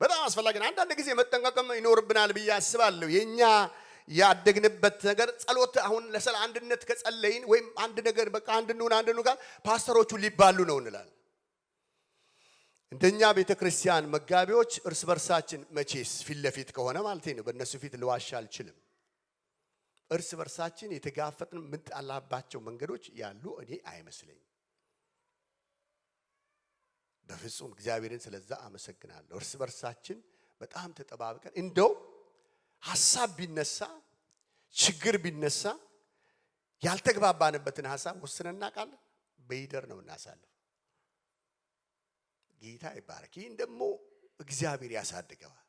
በጣም አስፈላጊ ነው። አንዳንድ ጊዜ መጠንቀቅም ይኖርብናል ብዬ አስባለሁ። የኛ ያደግንበት ነገር ጸሎት አሁን ለሰላ አንድነት ከጸለይን ወይም አንድ ነገር በቃ አንድ እንሁን ካል ፓስተሮቹ ሊባሉ ነው እንላለን። እንደኛ ቤተክርስቲያን መጋቢዎች እርስ በርሳችን መቼስ ፊት ለፊት ከሆነ ማለት ነው በእነሱ ፊት ልዋሽ አልችልም። እርስ በርሳችን የተጋፈጥን ምንጣላባቸው መንገዶች ያሉ እኔ አይመስለኝም። በፍጹም እግዚአብሔርን ስለዛ አመሰግናለሁ። እርስ በርሳችን በጣም ተጠባብቀን እንደው ሐሳብ ቢነሳ ችግር ቢነሳ ያልተግባባንበትን ሐሳብ ወስነን እናውቃለን። በይደር ነው እናሳልፍ። ጌታ ይባረክ። ይህን ደግሞ እግዚአብሔር ያሳድገዋል።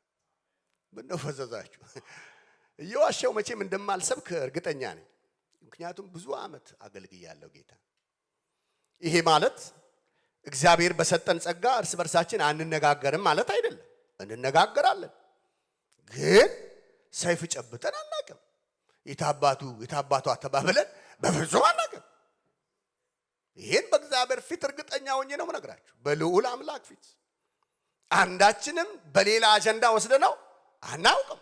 ምን ነው ፈዘዛችሁ? እየዋሸው መቼም እንደማልሰብክ እርግጠኛ ነኝ። ምክንያቱም ብዙ ዓመት አገልግያለሁ ጌታ። ይሄ ማለት እግዚአብሔር በሰጠን ጸጋ እርስ በርሳችን አንነጋገርም ማለት አይደለም። እንነጋገራለን፣ ግን ሰይፍ ጨብጠን አናውቅም። የታባቷ ተባብለን በፍጹም አናውቅም። ይሄን በእግዚአብሔር ፊት እርግጠኛ ሆኜ ነው የምነግራችሁ፣ በልዑል አምላክ ፊት አንዳችንም በሌላ አጀንዳ ወስደነው አናውቅም።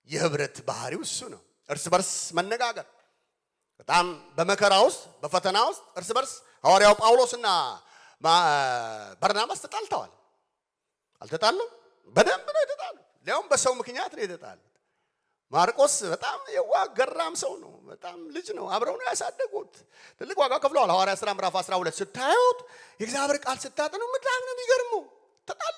የህብረት ባህሪው እሱ ነው። እርስ በርስ መነጋገር በጣም በመከራ ውስጥ በፈተና ውስጥ እርስ በርስ ሐዋርያው ጳውሎስና በርናባስ ተጣልተዋል። አልተጣሉም? በደንብ ነው የተጣሉት። ሊያውም በሰው ምክንያት ነው የተጣሉት። ማርቆስ በጣም የዋህ ገራም ሰው ነው። በጣም ልጅ ነው። አብረው ነው ያሳደጉት። ትልቅ ዋጋ ከፍለዋል። ሐዋርያ ሥራ ምዕራፍ 12 ስታዩት የእግዚአብሔር ቃል ስታጠኑ በጣም ነው የሚገርመው። ተጣሉ።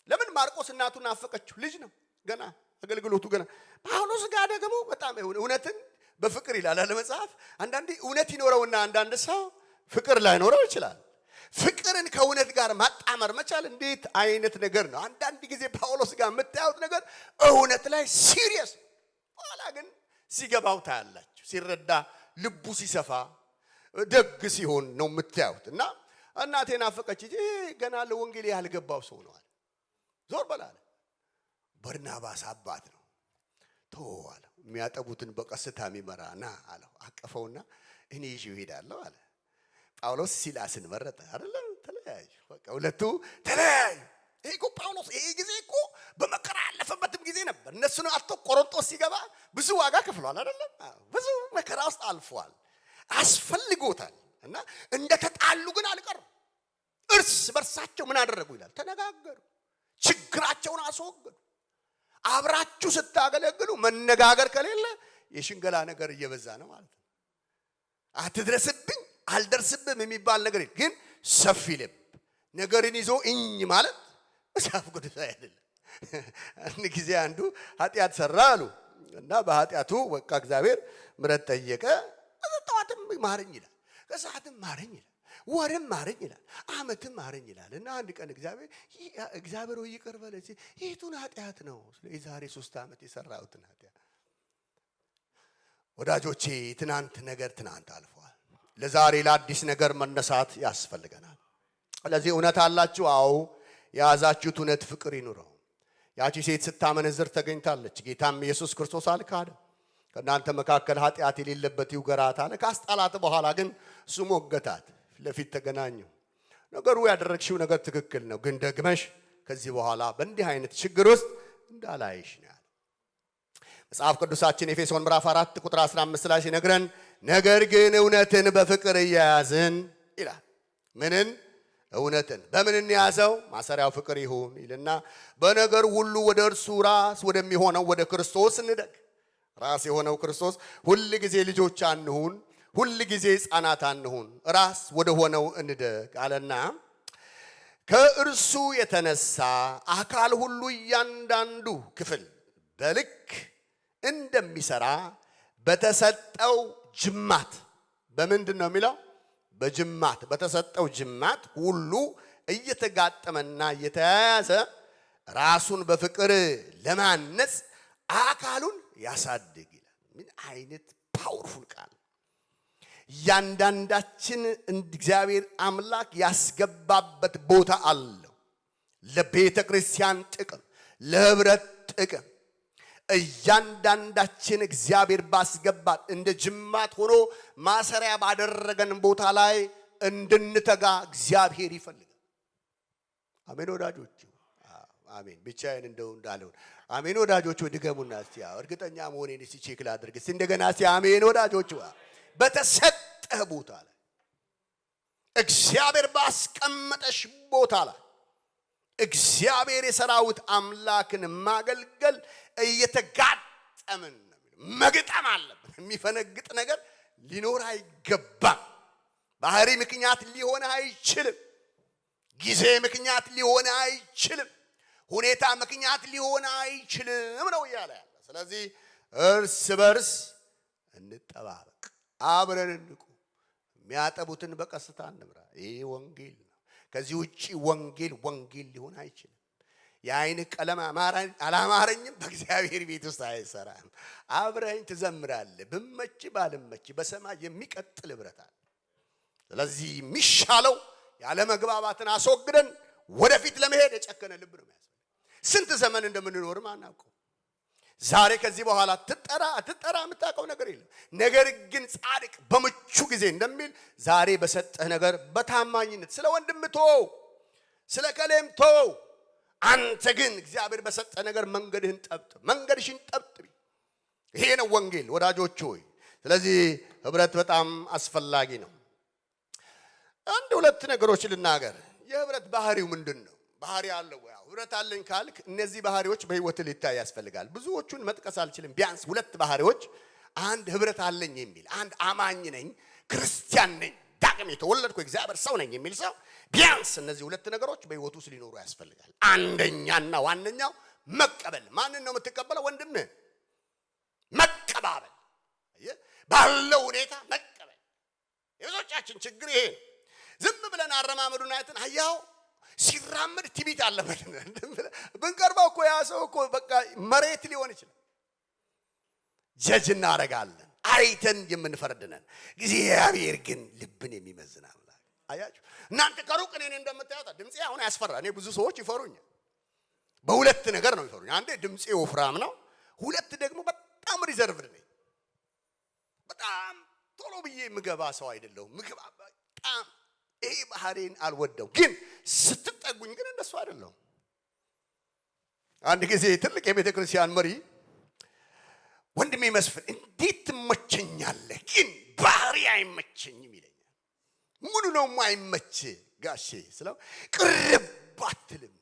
ለምን? ማርቆስ እናቱን ናፈቀችው። ልጅ ነው ገና አገልግሎቱ ገና። ጳውሎስ ጋር ደግሞ በጣም እውነትን በፍቅር ይላል አለ መጽሐፍ። አንዳንዴ እውነት ይኖረውና አንዳንድ ሰው ፍቅር ላይኖረው ይችላል። ፍቅርን ከእውነት ጋር ማጣመር መቻል እንዴት አይነት ነገር ነው! አንዳንድ ጊዜ ጳውሎስ ጋር የምታዩት ነገር እውነት ላይ ሲሪየስ፣ በኋላ ግን ሲገባው ታያላችሁ። ሲረዳ ልቡ ሲሰፋ ደግ ሲሆን ነው የምታዩት። እና እናቴ ናፈቀች እንጂ ገና ለወንጌል ያልገባው ሰው ነው አለ። ዞር በላለ። በርናባስ አባት ነው። ተወዋለ። የሚያጠቡትን በቀስታ የሚመራ ና አለው። አቀፈውና እኔ ይዤው እሄዳለሁ አለ። ጳውሎስ ሲላስን መረጠ። አይደለም? ተለያዩ። በቃ ሁለቱ ተለያዩ። ይሄ እኮ ጳውሎስ ይሄ ጊዜ እኮ በመከራ ያለፈበትም ጊዜ ነበር። እነሱን አጥቶ ቆሮንቶስ ሲገባ ብዙ ዋጋ ከፍሏል። አይደለም? ብዙ መከራ ውስጥ አልፏል። አስፈልጎታል። እና እንደተጣሉ ግን አልቀሩም። እርስ በርሳቸው ምን አደረጉ ይላል? ተነጋገሩ። ችግራቸውን አስወገዱ። አብራችሁ ስታገለግሉ መነጋገር ከሌለ የሽንገላ ነገር እየበዛ ነው ማለት ነው። አትድረስብኝ አልደርስብም የሚባል ነገር ግን ሰፊ ልብ ነገርን ይዞ እኝ ማለት መጽሐፍ ቅዱስ አይደለም። አንድ ጊዜ አንዱ ኃጢአት ሰራ አሉ እና በኃጢአቱ በቃ እግዚአብሔር ምሕረት ጠየቀ። ጠዋትም ማረኝ ይላል፣ ከሰዓትም ማረኝ ይላል፣ ወርም ማረኝ ይላል፣ ዓመትም ማረኝ ይላል። እና አንድ ቀን እግዚአብሔር ሆይ ይቅር በለኝ፣ የቱን ኃጢአት ነው? የዛሬ 3 ዓመት የሰራሁትን ኃጢአት። ወዳጆቼ ትናንት ነገር ትናንት አልፏል። ለዛሬ ለአዲስ ነገር መነሳት ያስፈልገናል። ስለዚህ እውነት አላችሁ? አዎ። የያዛችሁት እውነት ፍቅር ይኑረው። ያቺ ሴት ስታመነዝር ተገኝታለች። ጌታም ኢየሱስ ክርስቶስ አልካደም። ከእናንተ መካከል ኃጢአት የሌለበት ይውገራት አለ። ካስጣላት በኋላ ግን እሱ ሞገታት። ለፊት ተገናኙ። ነገሩ ያደረግሽው ነገር ትክክል ነው፣ ግን ደግመሽ ከዚህ በኋላ በእንዲህ አይነት ችግር ውስጥ እንዳላይሽ ነው ያለው። መጽሐፍ ቅዱሳችን ኤፌሶን ምዕራፍ 4 ቁጥር 15 ላይ ሲነግረን ነገር ግን እውነትን በፍቅር እያያዝን ይላል። ምንን? እውነትን በምን እንያዘው? ማሰሪያው ፍቅር ይሁን ይልና በነገር ሁሉ ወደ እርሱ ራስ ወደሚሆነው ወደ ክርስቶስ እንደግ። ራስ የሆነው ክርስቶስ ሁል ጊዜ ልጆች አንሁን፣ ሁል ጊዜ ሕፃናት አንሁን፣ ራስ ወደ ሆነው እንደግ አለና ከእርሱ የተነሳ አካል ሁሉ እያንዳንዱ ክፍል በልክ እንደሚሰራ በተሰጠው ጅማት። በምንድን ነው የሚለው? በጅማት በተሰጠው ጅማት ሁሉ እየተጋጠመና እየተያያዘ ራሱን በፍቅር ለማነጽ አካሉን ያሳድግ ይላል። ምን አይነት ፓወርፉል ቃል! እያንዳንዳችን እግዚአብሔር አምላክ ያስገባበት ቦታ አለው። ለቤተ ክርስቲያን ጥቅም፣ ለህብረት ጥቅም እያንዳንዳችን እግዚአብሔር ባስገባት እንደ ጅማት ሆኖ ማሰሪያ ባደረገን ቦታ ላይ እንድንተጋ እግዚአብሔር ይፈልጋል። አሜን ወዳጆች፣ አሜን። ብቻዬን እንደው እንዳልሆን አሜን ወዳጆች። ድገሙና እስቲ እርግጠኛ መሆኔን እስቲ ቼክ ላድርግ እስቲ እንደገና እስቲ አሜን ወዳጆች። በተሰጠህ ቦታ ላይ እግዚአብሔር ባስቀመጠሽ ቦታ ላይ እግዚአብሔር የሰራዊት አምላክን ማገልገል እየተጋጠምን ነው። መግጠም አለብን። የሚፈነግጥ ነገር ሊኖር አይገባም። ባህሪ ምክንያት ሊሆን አይችልም። ጊዜ ምክንያት ሊሆን አይችልም። ሁኔታ ምክንያት ሊሆን አይችልም ነው እያለ ያለ። ስለዚህ እርስ በርስ እንጠባበቅ፣ አብረን እንቁ፣ የሚያጠቡትን በቀስታ እንምራ። ይህ ወንጌል ነው። ከዚህ ውጪ ወንጌል ሊሆን አይችልም። የአይን ቀለም አላማረኝም በእግዚአብሔር ቤት ውስጥ አይሰራም። አብረኝ ትዘምራለህ፣ ብመች ባልመች በሰማይ የሚቀጥል ህብረት አለ። ስለዚህ የሚሻለው ያለ መግባባትን አስወግደን ወደፊት ለመሄድ የጨከነ ልብ ነው የሚያስፈልግ። ስንት ዘመን እንደምንኖርም አናውቀው። ዛሬ ከዚህ በኋላ አትጠራ የምታውቀው ነገር የለም። ነገር ግን ጻድቅ በምቹ ጊዜ እንደሚል ዛሬ በሰጠህ ነገር በታማኝነት ስለ ወንድም ተወው፣ ስለ ከሌም ተወው። አንተ ግን እግዚአብሔር በሰጠህ ነገር መንገድሽን ጠብጥቢ። ይሄ ነው ወንጌል ወዳጆች ሆይ። ስለዚህ ህብረት በጣም አስፈላጊ ነው። አንድ ሁለት ነገሮች ልናገር። የህብረት ባህሪው ምንድን ነው? ባህሪ አለው ወይ? ህብረት አለኝ ካልክ እነዚህ ባህሪዎች በህይወት ሊታይ ያስፈልጋል። ብዙዎቹን መጥቀስ አልችልም። ቢያንስ ሁለት ባህሪዎች፣ አንድ ህብረት አለኝ የሚል አንድ አማኝ ነኝ፣ ክርስቲያን ነኝ፣ ዳግም የተወለድኩ እግዚአብሔር ሰው ነኝ የሚል ሰው ቢያንስ እነዚህ ሁለት ነገሮች በህይወቱ ውስጥ ሊኖሩ ያስፈልጋል። አንደኛና ዋነኛው መቀበል። ማንን ነው የምትቀበለው? ወንድምህ። መቀባበል፣ ባለው ሁኔታ መቀበል። የብዙዎቻችን ችግር ይሄ ነው። ዝም ብለን አረማመዱን አይተን አያው ሲራመድ ትቢት አለበት ብንቀርበው እኮ ያ ሰው እኮ በቃ መሬት ሊሆን ይችላል። ጀጅ እናደርጋለን፣ አይተን የምንፈርድነን። እግዚአብሔር ግን ልብን የሚመዝን አምላክ። አያችሁ እናንተ ከሩቅ እኔን እንደምታዩት ድምጼ አሁን ያስፈራ። እኔ ብዙ ሰዎች ይፈሩኛል። በሁለት ነገር ነው ይፈሩኝ። አንዴ ድምጼ ወፍራም ነው፣ ሁለት ደግሞ በጣም ሪዘርቭድ ነኝ። በጣም ቶሎ ብዬ የምገባ ሰው አይደለሁም። በጣም ይሄ ባህሪን አልወደው። ግን ስትጠጉኝ ግን እንደሱ አይደለም። አንድ ጊዜ ትልቅ የቤተ ክርስቲያን መሪ ወንድሜ መስፍን እንዴት ትመቸኛለህ፣ ግን ባህሪ አይመቸኝም ይለኛል። ምኑ ነው የማይመች ጋሼ ስለው ቅርብ አትልም፣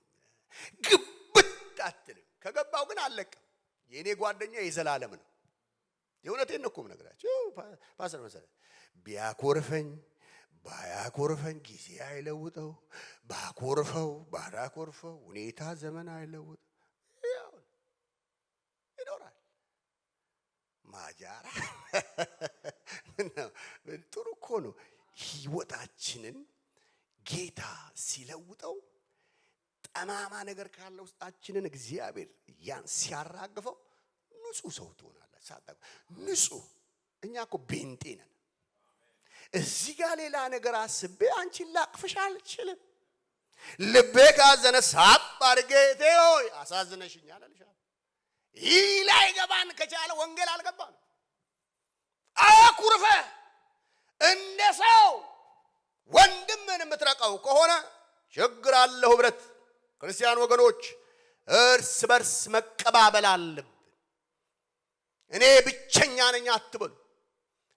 ግብት አትልም። ከገባው ግን አለቅም። የእኔ ጓደኛ የዘላለም ነው። የእውነቴን ነው እኮ የምነግራችሁ ፓስተር መሰረት። ቢያኮርፈኝ ባያኮርፈኝ ጊዜ አይለውጠው፣ ባኮርፈው ባላኮርፈው ሁኔታ ዘመን አይለውጥ፣ ይኖራል። ማጃራ ጥሩ እኮ ነው። ህይወታችንን ጌታ ሲለውጠው ጠማማ ነገር ካለ ውስጣችንን እግዚአብሔር ያን ሲያራግፈው ንጹህ ሰው ትሆናለህ። ሳታውቅ ንጹህ። እኛ እኮ ቤንጤ ነን። እዚህ ጋር ሌላ ነገር አስቤ አንቺን ላቅፍሽ አልችልም። ልቤ ካዘነ ሳብ አድርጌ ሆይ አሳዝነሽኛል አልሻለሁ። ይህ ላይ ገባን ከቻለ ወንጌል አልገባን። አኩርፈ እንደ ሰው ወንድምን የምትረቀው ከሆነ ችግር አለ። ህብረት ክርስቲያን ወገኖች እርስ በርስ መቀባበል አለብን። እኔ ብቸኛ ነኝ አትበሉ።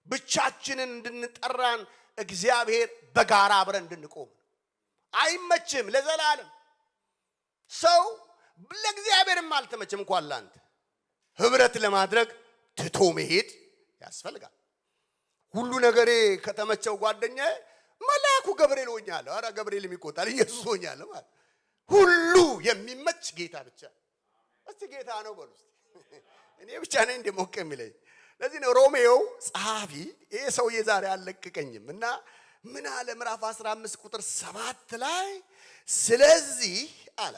ብቻችንን እንድንጠራን እግዚአብሔር በጋራ አብረን እንድንቆም አይመችም። ለዘላለም ሰው ለእግዚአብሔርም አልተመችም እንኳን ላንተ ህብረት ለማድረግ ትቶ መሄድ ያስፈልጋል። ሁሉ ነገሬ ከተመቸው ጓደኛዬ መልአኩ ገብርኤል ሆኛለሁ። ኧረ ገብርኤል የሚቆጣል ኢየሱስ ሆኛለሁ ማለት ሁሉ የሚመች ጌታ ብቻ። እስቲ ጌታ ነው በሉ እስቲ። እኔ ብቻ ነኝ እንደሞቀ የሚለኝ። ለዚህ ነው ሮሜዮ ጸሐፊ ይሄ ሰውዬ ዛሬ አልለቀቀኝም እና ምን አለ ምዕራፍ 15 ቁጥር 7 ላይ ስለዚህ አለ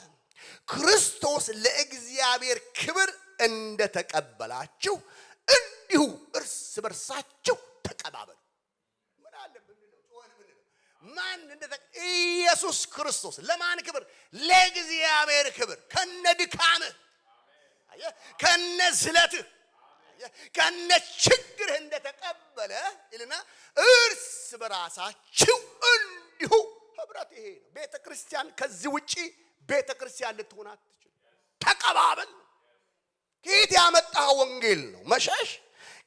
ክርስቶስ ለእግዚአብሔር ክብር እንደተቀበላችሁ እንዲሁ እርስ በርሳችሁ ተቀባበሉ። ምን አለ ብንለው ጮኸን ብንለው ማን ኢየሱስ ክርስቶስ ለማን ክብር? ለእግዚአብሔር ክብር። ከነድካምህ ከነዝለትህ ከነ ችግርህ እንደተቀበለ ይልና እርስ በራሳችሁ እንዲሁ ህብረት። ይሄ ነው ቤተ ክርስቲያን። ከዚህ ውጪ ቤተ ክርስቲያን ልትሆን አትችልም። ተቀባበል። ከየት ያመጣው ወንጌል ነው መሸሽ?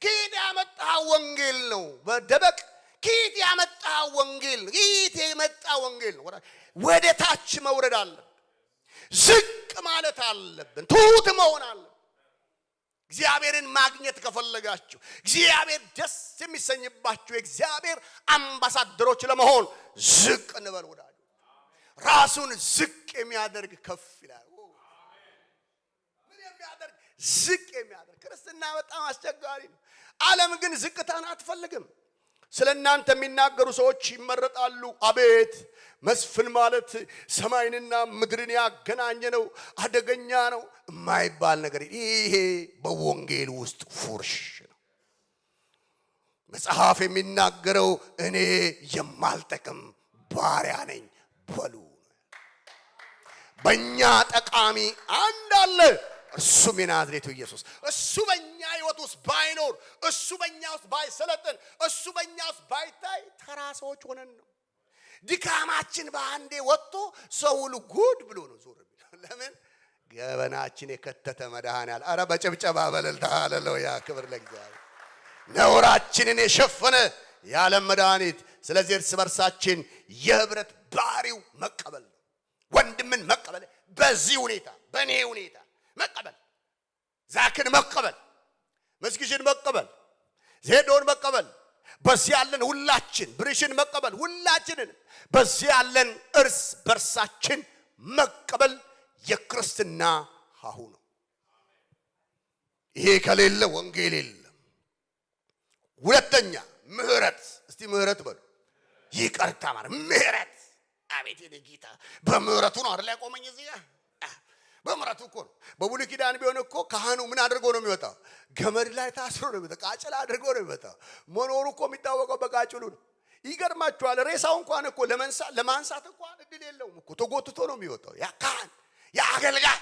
ከየት ያመጣው ወንጌል ነው በደበቅ? ከየት ያመጣ ወንጌል ነው? ከየት የመጣ ወንጌል ነው? ወደ ታች መውረድ አለብን። ዝቅ ማለት አለብን። ትሁት መሆን አለብን። እግዚአብሔርን ማግኘት ከፈለጋችሁ እግዚአብሔር ደስ የሚሰኝባችሁ የእግዚአብሔር አምባሳደሮች ለመሆን ዝቅ እንበል ወዳጆች። ራሱን ዝቅ የሚያደርግ ከፍ ይላል። ምን የሚያደርግ? ዝቅ የሚያደርግ። ክርስትና በጣም አስቸጋሪ ነው። ዓለም ግን ዝቅታን አትፈልግም። ስለናንተ የሚናገሩ ሰዎች ይመረጣሉ። አቤት መስፍን ማለት ሰማይንና ምድርን ያገናኘ ነው፣ አደገኛ ነው የማይባል ነገር ይሄ በወንጌል ውስጥ ፉርሽ ነው። መጽሐፍ የሚናገረው እኔ የማልጠቅም ባሪያ ነኝ በሉ። በእኛ ጠቃሚ አንድ አለ፣ እርሱም የናዝሬቱ ኢየሱስ። እሱ በእኛ ሕይወት ውስጥ ባይኖር፣ እሱ በእኛ ውስጥ ባይሰለጥን፣ እሱ በእኛ ውስጥ ባይታይ ተራ ሰዎች ሆነን ነው። ድካማችን በአንዴ ወጥቶ ሰው ሁሉ ጉድ ብሎ ነው ዞር የሚለው። ለምን? ገበናችን የከተተ መድኃኔዓለም። ኧረ በጭብጨባ በእልልታ ሃሌሉያ፣ ክብር ለእግዚአብሔር። ነውራችንን የሸፈነ የዓለም መድኃኒት። ስለዚህ እርስ በርሳችን የህብረት ባህሪው መቀበል ነው። ወንድምን መቀበል፣ በዚህ ሁኔታ በእኔ ሁኔታ መቀበል፣ ዛክን መቀበል፣ መስጊሽን መቀበል፣ ዜዶን መቀበል፣ በዚህ ያለን ሁላችን ብርሽን መቀበል፣ ሁላችንን በዚህ ያለን እርስ በርሳችን መቀበል የክርስትና ሀሁ ነው። ይሄ ከሌለ ወንጌል የለም። ሁለተኛ ምህረት። እስቲ ምህረት በሉ። ይቅርታ ማለት ምህረት። አቤት የኔ ጌታ በምህረቱ ነው አይደል ያቆመኝ እዚህ ጋር። በምህረቱ እኮ ነው። በብሉይ ኪዳን ቢሆን እኮ ካህኑ ምን አድርጎ ነው የሚወጣው? ገመድ ላይ ታስሮ ነው የሚወጣው። ቃጭል አድርጎ ነው የሚወጣው። መኖሩ እኮ የሚታወቀው በቃጭሉ ነው። ይገርማችኋል። ሬሳው እንኳን እኮ ለማንሳት እንኳን እድል የለውም እኮ ተጎትቶ ነው የሚወጣው። ያ ካህን ያ አገልጋይ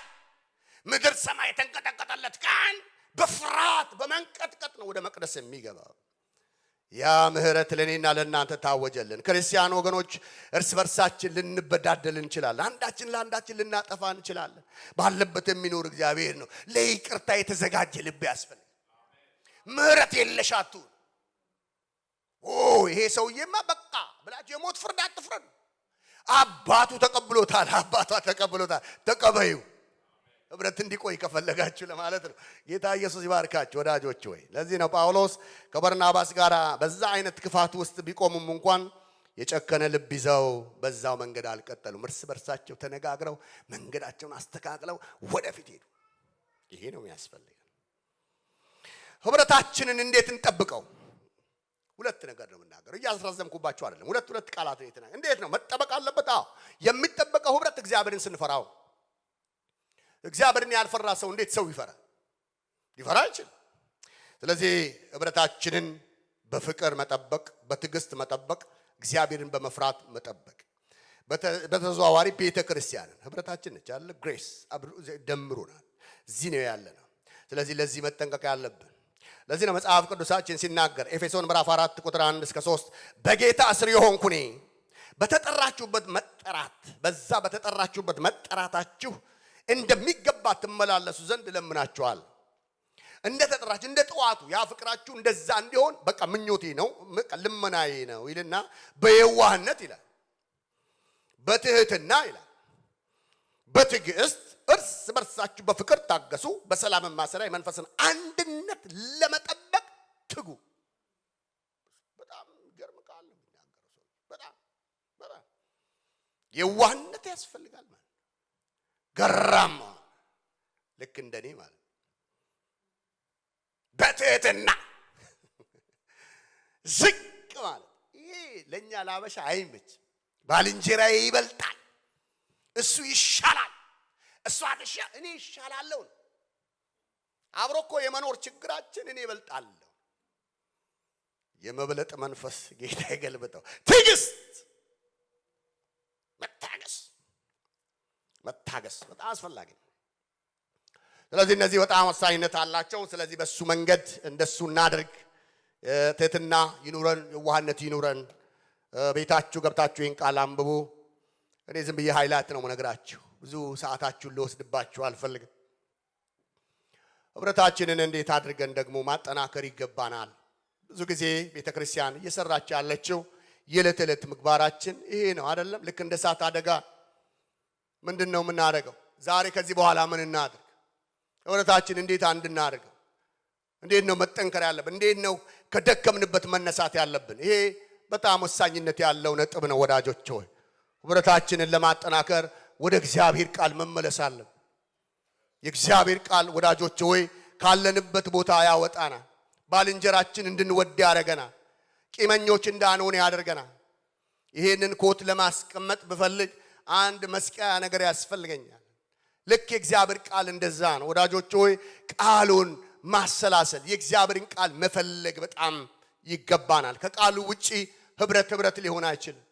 ምድር ሰማይ የተንቀጠቀጠለት ካህን በፍርሃት በመንቀጥቀጥ ነው ወደ መቅደስ የሚገባው። ያ ምህረት ለኔና ለእናንተ ታወጀልን። ክርስቲያን ወገኖች እርስ በርሳችን ልንበዳደል እንችላለን። አንዳችን ለአንዳችን ልናጠፋ እንችላለን። ባለበት የሚኖር እግዚአብሔር ነው። ለይቅርታ የተዘጋጀ ልብ ያስፈልጋል። ምህረት የለሻቱ ይሄ ሰውዬማ በቃ ብላችሁ የሞት ፍርድ አትፍረዱ። አባቱ ተቀብሎታል፣ አባቷ ተቀብሎታል። ተቀበዩ። ህብረት እንዲቆይ ከፈለጋችሁ ለማለት ነው። ጌታ ኢየሱስ ይባርካችሁ ወዳጆች ወይ። ለዚህ ነው ጳውሎስ ከበርናባስ ጋር በዛ አይነት ክፋት ውስጥ ቢቆሙም እንኳን የጨከነ ልብ ይዘው በዛው መንገድ አልቀጠሉም። እርስ በርሳቸው ተነጋግረው መንገዳቸውን አስተካክለው ወደፊት ሄዱ። ይሄ ነው የሚያስፈልገው። ህብረታችንን እንዴት እንጠብቀው? ሁለት ነገር ነው የምናገረው። እያስረዘምኩባችሁ አይደለም። ሁለት ቃላት ነው የተናገረው። እንዴት ነው መጠበቅ አለበት? አዎ የሚጠበቀው ህብረት እግዚአብሔርን ስንፈራው። እግዚአብሔርን ያልፈራ ሰው እንዴት ሰው ይፈራል? ሊፈራ አይችልም። ስለዚህ ህብረታችንን በፍቅር መጠበቅ፣ በትዕግስት መጠበቅ፣ እግዚአብሔርን በመፍራት መጠበቅ። በተዘዋዋሪ ቤተ ክርስቲያንን ህብረታችን ነች ያለ ግሬስ ደምሩናል። እዚህ ነው ያለ ነው። ስለዚህ ለዚህ መጠንቀቅ ያለብን። ለዚህ ነው መጽሐፍ ቅዱሳችን ሲናገር ኤፌሶን ምዕራፍ 4 ቁጥር 1 እስከ 3 በጌታ እስር የሆንኩ እኔ በተጠራችሁበት መጠራት በዛ በተጠራችሁበት መጠራታችሁ እንደሚገባ ትመላለሱ ዘንድ ለምናችኋል። እንደ ተጠራችሁ እንደ ጠዋቱ ያ ፍቅራችሁ እንደዛ እንዲሆን በቃ ምኞቴ ነው፣ ልመናዬ ነው ይልና በየዋህነት ይላል፣ በትህትና ይላል፣ በትዕግስት እርስ በርሳችሁ በፍቅር ታገሱ፣ በሰላም ማሰሪያ መንፈስን አንድነት ለመጠበቅ ትጉ። በጣም ገርም ቃል ነው የሚናገረው ሰው። በጣም የዋህነት ያስፈልጋል ማለት ገራማ ልክ እንደኔ ማለት በትህትና ዝቅ ማለት ይሄ ለኛ ላበሻ አይመች። ባልንጀራዬ ይበልጣል፣ እሱ ይሻላል፣ እሱ አትሻ እኔ ይሻላለሁ። አብሮ እኮ የመኖር ችግራችን እኔ ይበልጣለሁ። የመብለጥ መንፈስ ጌታ ይገልብጠው። ትዕግስት፣ መታገስ በጣም አስፈላጊ ነው። ስለዚህ እነዚህ በጣም ወሳኝነት አላቸው። ስለዚህ በሱ መንገድ እንደሱ እናድርግ። ትህትና ይኑረን፣ የዋህነት ይኑረን። ቤታችሁ ገብታችሁ ይህን ቃል አንብቡ። እኔ ዝም ብዬ ሃይላይት ነው የምነግራችሁ። ብዙ ሰዓታችሁን ልወስድባችሁ አልፈልግም። ህብረታችንን እንዴት አድርገን ደግሞ ማጠናከር ይገባናል። ብዙ ጊዜ ቤተክርስቲያን እየሰራች ያለችው የዕለት ዕለት ምግባራችን ይሄ ነው አይደለም? ልክ እንደ እሳት አደጋ ምንድነው የምናደርገው? ዛሬ ከዚህ በኋላ ምን እናድርግ? ህብረታችን እንዴት አንድ እናድርገው? እንዴት ነው መጠንከር ያለብን? እንዴት ነው ከደከምንበት መነሳት ያለብን? ይሄ በጣም ወሳኝነት ያለው ነጥብ ነው ወዳጆች ሆይ። ህብረታችንን ለማጠናከር ወደ እግዚአብሔር ቃል መመለስ አለብን። የእግዚአብሔር ቃል ወዳጆች ሆይ ካለንበት ቦታ ያወጣናል። ባልንጀራችን እንድንወድ ያደርገናል። ቂመኞች እንዳንሆን ያደርገናል። ይሄንን ኮት ለማስቀመጥ ብፈልግ አንድ መስቀያ ነገር ያስፈልገኛል። ልክ የእግዚአብሔር ቃል እንደዛ ነው ወዳጆች ሆይ። ቃሉን ማሰላሰል፣ የእግዚአብሔርን ቃል መፈለግ በጣም ይገባናል። ከቃሉ ውጪ ህብረት ሊሆን አይችልም።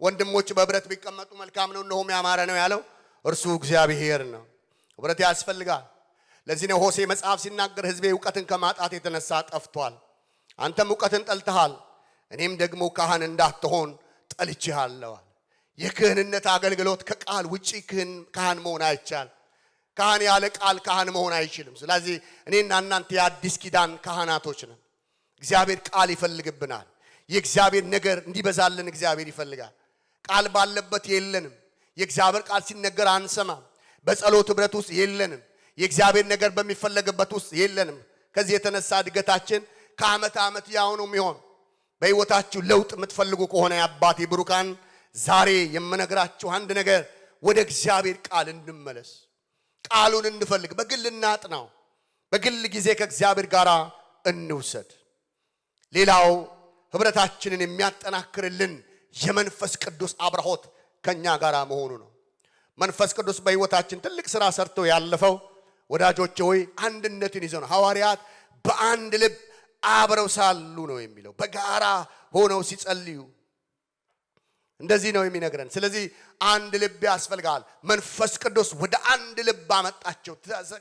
ወንድሞች በህብረት ቢቀመጡ መልካም ነው፣ እነሆም ያማረ ነው ያለው እርሱ እግዚአብሔር ነው። ህብረት ያስፈልጋል። ለዚህ ነው ሆሴዕ መጽሐፍ ሲናገር ህዝቤ ዕውቀትን ከማጣት የተነሳ ጠፍቷል። አንተም ዕውቀትን ጠልተሃል፣ እኔም ደግሞ ካህን እንዳትሆን ጠልቼሃለሁ። የክህንነት አገልግሎት ከቃል ውጪ ካህን መሆን አይቻል። ካህን ያለ ቃል ካህን መሆን አይችልም። ስለዚህ እኔና እናንተ የአዲስ ኪዳን ካህናቶች ነን። እግዚአብሔር ቃል ይፈልግብናል። የእግዚአብሔር ነገር እንዲበዛልን እግዚአብሔር ይፈልጋል። ቃል ባለበት የለንም። የእግዚአብሔር ቃል ሲነገር አንሰማም። በጸሎት ህብረት ውስጥ የለንም። የእግዚአብሔር ነገር በሚፈለግበት ውስጥ የለንም። ከዚህ የተነሳ እድገታችን ከዓመት ዓመት ያው ነው የሚሆን። በህይወታችሁ ለውጥ የምትፈልጉ ከሆነ የአባቴ ብሩካን ዛሬ የምነግራችሁ አንድ ነገር፣ ወደ እግዚአብሔር ቃል እንመለስ። ቃሉን እንፈልግ። በግል እናጥናው። በግል ጊዜ ከእግዚአብሔር ጋር እንውሰድ። ሌላው ህብረታችንን የሚያጠናክርልን የመንፈስ ቅዱስ አብርሆት ከኛ ጋር መሆኑ ነው። መንፈስ ቅዱስ በህይወታችን ትልቅ ሥራ ሰርቶ ያለፈው ወዳጆቼ ሆይ አንድነትን ይዘው ነው። ሐዋርያት በአንድ ልብ አብረው ሳሉ ነው የሚለው። በጋራ ሆነው ሲጸልዩ እንደዚህ ነው የሚነግረን። ስለዚህ አንድ ልብ ያስፈልጋል። መንፈስ ቅዱስ ወደ አንድ ልብ አመጣቸው።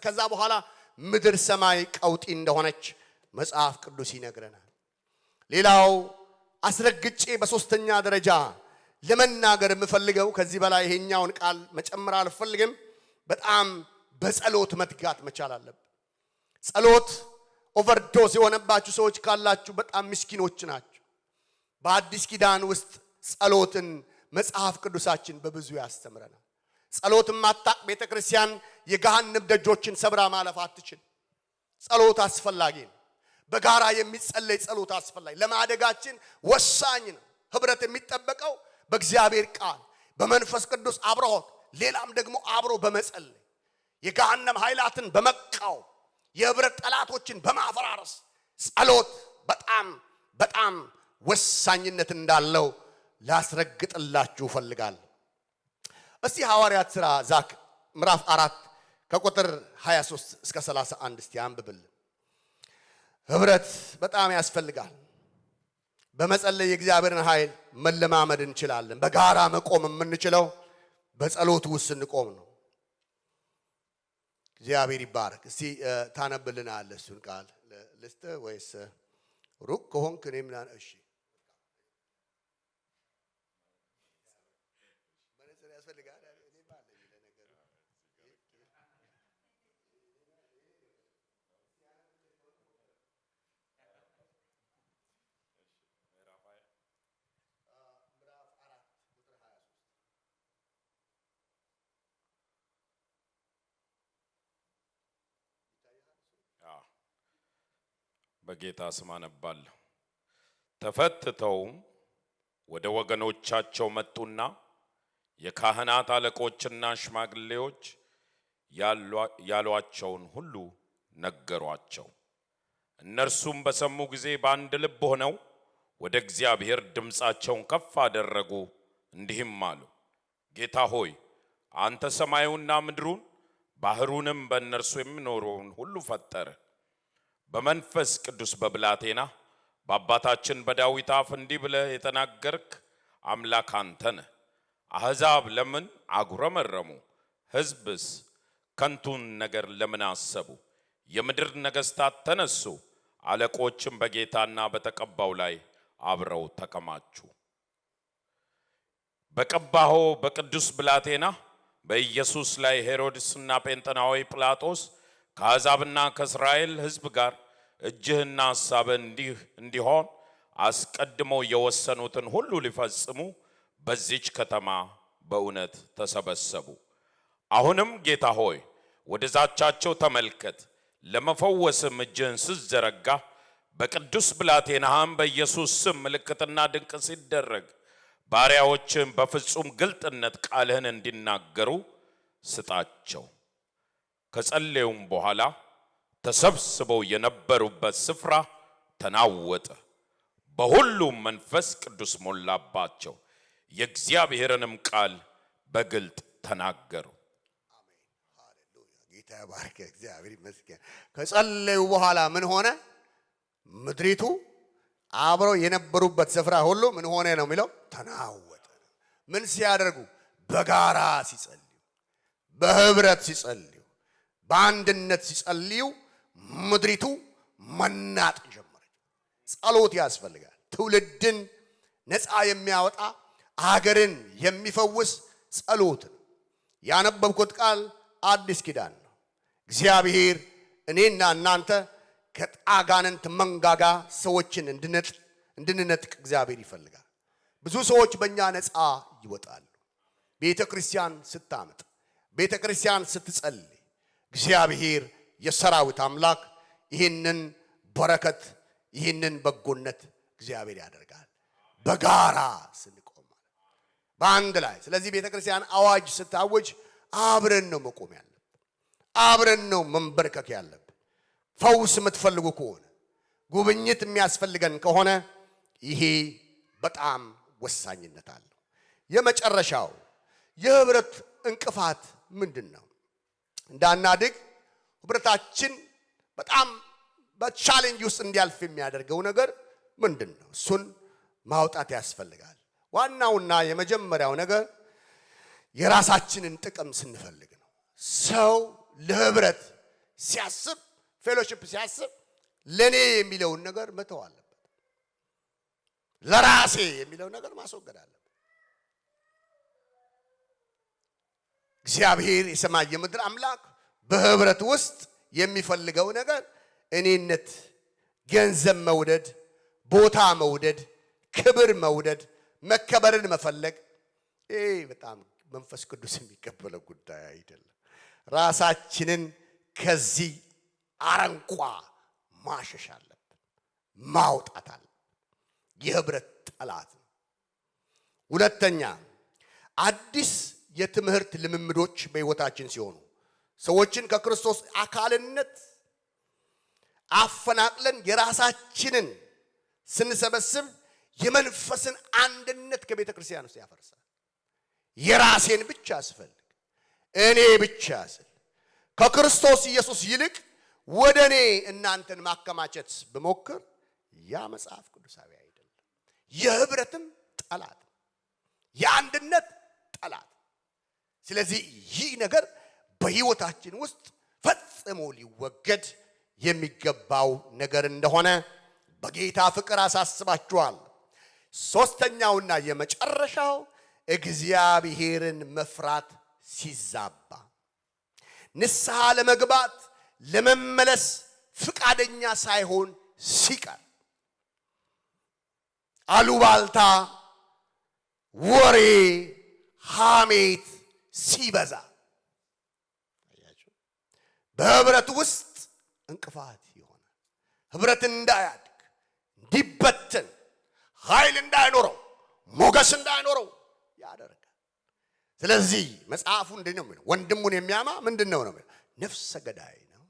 ከዛ በኋላ ምድር ሰማይ ቀውጢ እንደሆነች መጽሐፍ ቅዱስ ይነግረናል። ሌላው አስረግጬ በሶስተኛ ደረጃ ለመናገር የምፈልገው ከዚህ በላይ ይሄኛውን ቃል መጨመር አልፈልግም። በጣም በጸሎት መትጋት መቻል አለብን። ጸሎት ኦቨርዶስ የሆነባችሁ ሰዎች ካላችሁ በጣም ምስኪኖች ናቸው። በአዲስ ኪዳን ውስጥ ጸሎትን መጽሐፍ ቅዱሳችን በብዙ ያስተምረናል። ጸሎትን ማታቅ ቤተክርስቲያን የገሃነም ደጆችን ሰብራ ማለፍ አትችል። ጸሎት አስፈላጊ ነው። በጋራ የሚጸለይ ጸሎት አስፈላጊ ለማደጋችን ወሳኝ ነው። ህብረት የሚጠበቀው በእግዚአብሔር ቃል በመንፈስ ቅዱስ አብሮት፣ ሌላም ደግሞ አብሮ በመጸለይ የገሃነም ኃይላትን በመቃወም የህብረት ጠላቶችን በማፈራረስ ጸሎት በጣም ወሳኝነት እንዳለው ላስረግጥላችሁ ፈልጋለሁ። እስቲ ሐዋርያት ሥራ ዛክ ምዕራፍ 4 ከቁጥር 23 እስከ 31 እስቲ አንብብልን። ህብረት በጣም ያስፈልጋል። በመጸለይ የእግዚአብሔርን ኃይል መለማመድ እንችላለን። በጋራ መቆም የምንችለው በጸሎት ውስጥ እንቆም ነው። እግዚአብሔር ይባረክ። እስቲ ታነብልናል እሱን ቃል ልስጥ ወይስ ሩቅ ከሆንክ እኔም እሺ በጌታ ስም አነባለሁ። ተፈትተውም ወደ ወገኖቻቸው መጡና የካህናት አለቆችና ሽማግሌዎች ያሏቸውን ሁሉ ነገሯቸው። እነርሱም በሰሙ ጊዜ በአንድ ልብ ሆነው ወደ እግዚአብሔር ድምፃቸውን ከፍ አደረጉ፣ እንዲህም አሉ። ጌታ ሆይ አንተ ሰማዩንና ምድሩን ባህሩንም በእነርሱ የሚኖረውን ሁሉ ፈጠረ። በመንፈስ ቅዱስ በብላቴና በአባታችን በዳዊት አፍ እንዲህ ብለህ የተናገርክ አምላክ አንተ ነህ። አሕዛብ ለምን አጉረመረሙ? ሕዝብስ ከንቱን ነገር ለምን አሰቡ? የምድር ነገሥታት ተነሱ፣ አለቆችም በጌታና በተቀባው ላይ አብረው ተከማቹ። በቀባኸው በቅዱስ ብላቴና በኢየሱስ ላይ ሄሮድስና ጴንጤናዊ ጲላጦስ ከአሕዛብና ከእስራኤል ሕዝብ ጋር እጅህና ሐሳብህ እንዲሆን አስቀድመው የወሰኑትን ሁሉ ሊፈጽሙ በዚች ከተማ በእውነት ተሰበሰቡ። አሁንም ጌታ ሆይ ወደ ዛቻቸው ተመልከት። ለመፈወስም እጅህን ስትዘረጋ በቅዱስ ብላቴናህም በኢየሱስ ስም ምልክትና ድንቅ ሲደረግ ባሪያዎችህም በፍጹም ግልጥነት ቃልህን እንዲናገሩ ስጣቸው። ከጸለዩም በኋላ ተሰብስበው የነበሩበት ስፍራ ተናወጠ። በሁሉም መንፈስ ቅዱስ ሞላባቸው፣ የእግዚአብሔርንም ቃል በግልጥ ተናገሩ። ጌታ ይባርክ። እግዚአብሔር ይመስገን። ከጸለዩ በኋላ ምን ሆነ? ምድሪቱ አብረው የነበሩበት ስፍራ ሁሉ ምን ሆነ ነው የሚለው? ተናወጠ። ምን ሲያደርጉ? በጋራ ሲጸልዩ፣ በህብረት ሲጸልዩ፣ በአንድነት ሲጸልዩ ምድሪቱ መናጥ ጀመረች። ጸሎት ያስፈልጋል። ትውልድን ነፃ የሚያወጣ አገርን የሚፈውስ ጸሎት ነው። ያነበብኩት ቃል አዲስ ኪዳን ነው። እግዚአብሔር እኔና እናንተ ከአጋንንት መንጋጋ ሰዎችን እንድንነጥቅ እግዚአብሔር ይፈልጋል። ብዙ ሰዎች በእኛ ነፃ ይወጣሉ። ቤተ ክርስቲያን ስታመጥ፣ ቤተ ክርስቲያን ስትጸልይ እግዚአብሔር የሰራዊት አምላክ ይህንን በረከት ይህንን በጎነት እግዚአብሔር ያደርጋል። በጋራ ስንቆም በአንድ ላይ። ስለዚህ ቤተ ክርስቲያን አዋጅ ስታወጅ አብረን ነው መቆም ያለብን። አብረን ነው መንበርከክ ያለብን። ፈውስ የምትፈልጉ ከሆነ ጉብኝት የሚያስፈልገን ከሆነ ይሄ በጣም ወሳኝነት አለው። የመጨረሻው የህብረት እንቅፋት ምንድነው? እንዳናድግ ህብረታችን በጣም በቻሌንጅ ውስጥ እንዲያልፍ የሚያደርገው ነገር ምንድነው? እሱን ማውጣት ያስፈልጋል። ዋናውና የመጀመሪያው ነገር የራሳችንን ጥቅም ስንፈልግ ነው። ሰው ለህብረት ሲያስብ፣ ፌሎሺፕ ሲያስብ ለኔ የሚለውን ነገር መተው አለበት። ለራሴ የሚለውን ነገር ማስወገድ አለበት። እግዚአብሔር የሰማይ የምድር አምላክ በህብረት ውስጥ የሚፈልገው ነገር እኔነት፣ ገንዘብ መውደድ፣ ቦታ መውደድ፣ ክብር መውደድ፣ መከበርን መፈለግ ይሄ በጣም መንፈስ ቅዱስ የሚቀበለው ጉዳይ አይደለም። ራሳችንን ከዚህ አረንቋ ማሸሽ አለብን፣ ማውጣት አለብን። የህብረት ጠላት ነው። ሁለተኛ አዲስ የትምህርት ልምምዶች በህይወታችን ሲሆኑ ሰዎችን ከክርስቶስ አካልነት አፈናቅለን የራሳችንን ስንሰበስብ የመንፈስን አንድነት ከቤተ ክርስቲያን ውስጥ ያፈርሳል። የራሴን ብቻ አስፈልግ እኔ ብቻ ስል ከክርስቶስ ኢየሱስ ይልቅ ወደ እኔ እናንተን ማከማቸት በመሞከር ያ መጽሐፍ ቅዱሳዊ አይደለም። የህብረትም ጠላት፣ የአንድነት ጠላት። ስለዚህ ይህ ነገር በህይወታችን ውስጥ ፈጽሞ ሊወገድ የሚገባው ነገር እንደሆነ በጌታ ፍቅር አሳስባችኋል። ሶስተኛውና የመጨረሻው እግዚአብሔርን መፍራት ሲዛባ፣ ንስሐ ለመግባት ለመመለስ ፍቃደኛ ሳይሆን ሲቀር፣ አሉባልታ፣ ወሬ፣ ሐሜት ሲበዛ በህብረት ውስጥ እንቅፋት ይሆናል። ህብረት እንዳያድግ፣ እንዲበተን፣ ኃይል እንዳይኖረው፣ ሞገስ እንዳይኖረው ያደርጋል። ስለዚህ መጽሐፉ እንደዚህ ነው የሚለው፣ ወንድሙን የሚያማ ምንድነው ነው የሚለው? ነፍሰ ገዳይ ነው።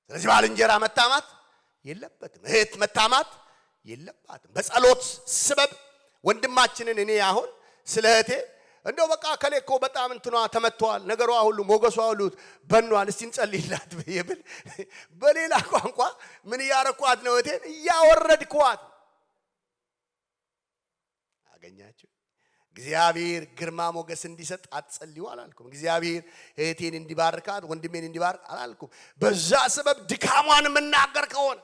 ስለዚህ ባልንጀራ መታማት የለበትም፣ እህት መታማት የለባትም። በጸሎት ስበብ ወንድማችንን እኔ አሁን ስለ እህቴ እንደው በቃ ከሌኮ በጣም እንትኗ ተመቷል፣ ነገሯ ሁሉ ሞገሷ ሁሉ በኗል፣ እስቲ እንጸልይላት በየብል በሌላ ቋንቋ ምን ያረኳት ነው? እህቴን እያወረድኳት። አገኛችሁ? እግዚአብሔር ግርማ ሞገስ እንዲሰጥ አትጸልዩ አላልኩም። እግዚአብሔር እህቴን እንዲባርካት ወንድሜን እንዲባርክ አላልኩም። በዛ ሰበብ ድካሟን መናገር ከሆነ፣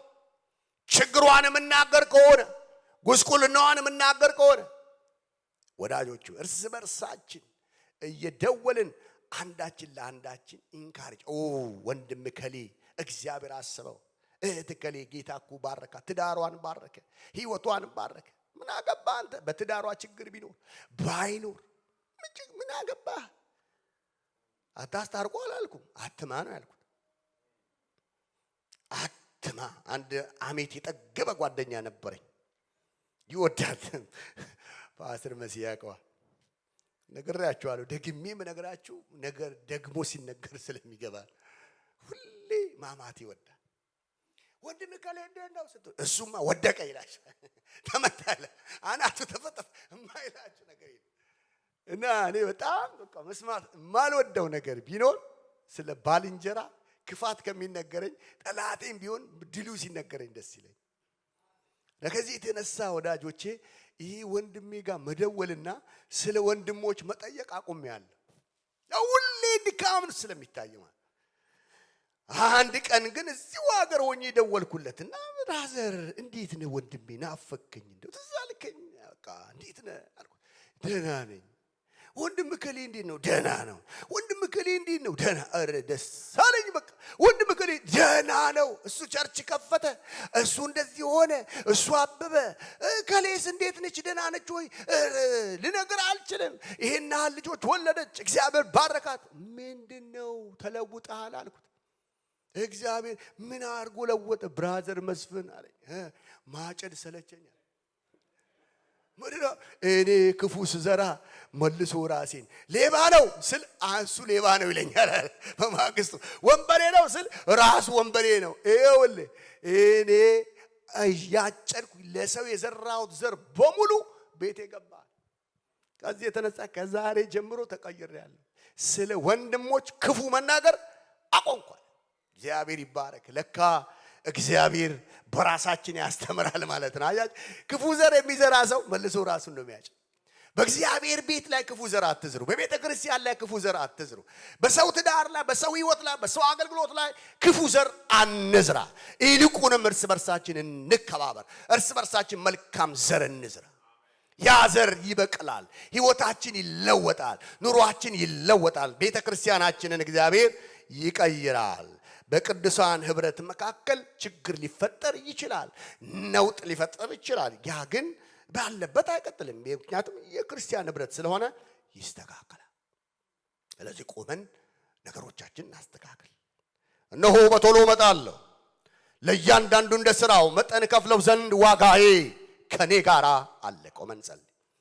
ችግሯን መናገር ከሆነ፣ ጉስቁልናዋን መናገር ከሆነ ወዳጆቹ እርስ በርሳችን እየደወልን አንዳችን ለአንዳችን ኢንካሬጅ ወንድም ከሌ እግዚአብሔር አስበው፣ እህትከሌ ጌታ እኮ ባረካ፣ ትዳሯን ባረከ፣ ህይወቷን ባረከ። ምን አገባህ አንተ? በትዳሯ ችግር ቢኖር ባይኖር ምን አገባህ? አታስታርቁ አላልኩም፣ አትማ ነው ያልኩት። አትማ። አንድ አሜት የጠገበ ጓደኛ ነበረኝ፣ ይወዳል። ፓስተር መሲህ ያውቀዋል። ነግሬያችኋለሁ፣ ደግሜም ነግራችሁ ነገር ደግሞ ሲነገር ስለሚገባ ሁሌ ማማት ይወዳል። ወንድም ከሌ እንዴት ነው ስትል እሱማ ወደቀ ይላል፣ ተመታለ፣ አናቱ ተፈጠፈ የማይላችሁ ነገር የለም። እና እኔ በጣም በቃ መስማት የማልወደው ነገር ቢኖር ስለ ባልንጀራ ክፋት ከሚነገረኝ ጠላቴም ቢሆን ድሉ ሲነገረኝ ደስ ይለኝ። ለከዚህ የተነሳ ወዳጆቼ ይሄ ወንድሜ ጋር መደወልና ስለ ወንድሞች መጠየቅ አቁሜያለሁ። ያው ሁሌ ድካም ስለሚታይ ማለት። አንድ ቀን ግን እዚሁ ሀገር ሆኜ ደወልኩለትና ብራዘር እንዴት ነህ ወንድሜ? ናፈከኝ፣ እንደው ትዝ አልከኝ። በቃ እንዴት ነህ አልኩት። ደህና ነኝ። ወንድም ከሌ እንዴት ነው? ደህና ነው። ወንድም ከሌ እንዴት ነው? ደህና። ኧረ ደስ አለኝ። በቃ ወንድም ከሌ ደህና ነው። እሱ ቸርች ከፈተ፣ እሱ እንደዚህ ሆነ፣ እሱ አበበ። ከሌስ እንዴት ነች? ደህና ነች ወይ? ልነግርህ አልችልም። ይሄን ያህል ልጆች ወለደች፣ እግዚአብሔር ባረካት። ምንድነው ተለውጠሃል አልኩት። እግዚአብሔር ምን አድርጎ ለወጠ? ብራዘር መስፍን አለኝ። ማጨድ ሰለቸኛል። እኔ ክፉ ስዘራ መልሶ ራሴን ሌባ ነው ስል እሱ ሌባ ነው ይለኛል። በማግስቱ ወንበሬ ነው ስል ራሱ ወንበሬ ነው። ይኸውልህ እኔ ያጨድኩ ለሰው የዘራሁት ዘር በሙሉ ቤቴ ገባ። ከዚህ የተነሳ ከዛሬ ጀምሮ ተቀይሬያለሁ። ስለ ወንድሞች ክፉ መናገር አቆምኳል። እግዚአብሔር ይባረክ። ለካ እግዚአብሔር በራሳችን ያስተምራል ማለት ነው። አያችሁ፣ ክፉ ዘር የሚዘራ ሰው መልሶ ራሱን ነው የሚያጭ። በእግዚአብሔር ቤት ላይ ክፉ ዘር አትዝሩ። በቤተ ክርስቲያን ላይ ክፉ ዘር አትዝሩ። በሰው ትዳር ላይ፣ በሰው ህይወት ላይ፣ በሰው አገልግሎት ላይ ክፉ ዘር አንዝራ። ይልቁንም እርስ በርሳችን እንከባበር፣ እርስ በርሳችን መልካም ዘር እንዝራ። ያ ዘር ይበቅላል፣ ህይወታችን ይለወጣል፣ ኑሯችን ይለወጣል፣ ቤተ ክርስቲያናችንን እግዚአብሔር ይቀይራል። በቅዱሳን ህብረት መካከል ችግር ሊፈጠር ይችላል፣ ነውጥ ሊፈጠር ይችላል። ያ ግን ባለበት አይቀጥልም። ምክንያቱም የክርስቲያን ህብረት ስለሆነ ይስተካከላል። ስለዚህ ቆመን ነገሮቻችን እናስተካክል። እነሆ በቶሎ እመጣለሁ፣ ለእያንዳንዱ እንደ ሥራው መጠን ከፍለው ዘንድ ዋጋዬ ከኔ ጋር አለ። ቆመን ጸልይ።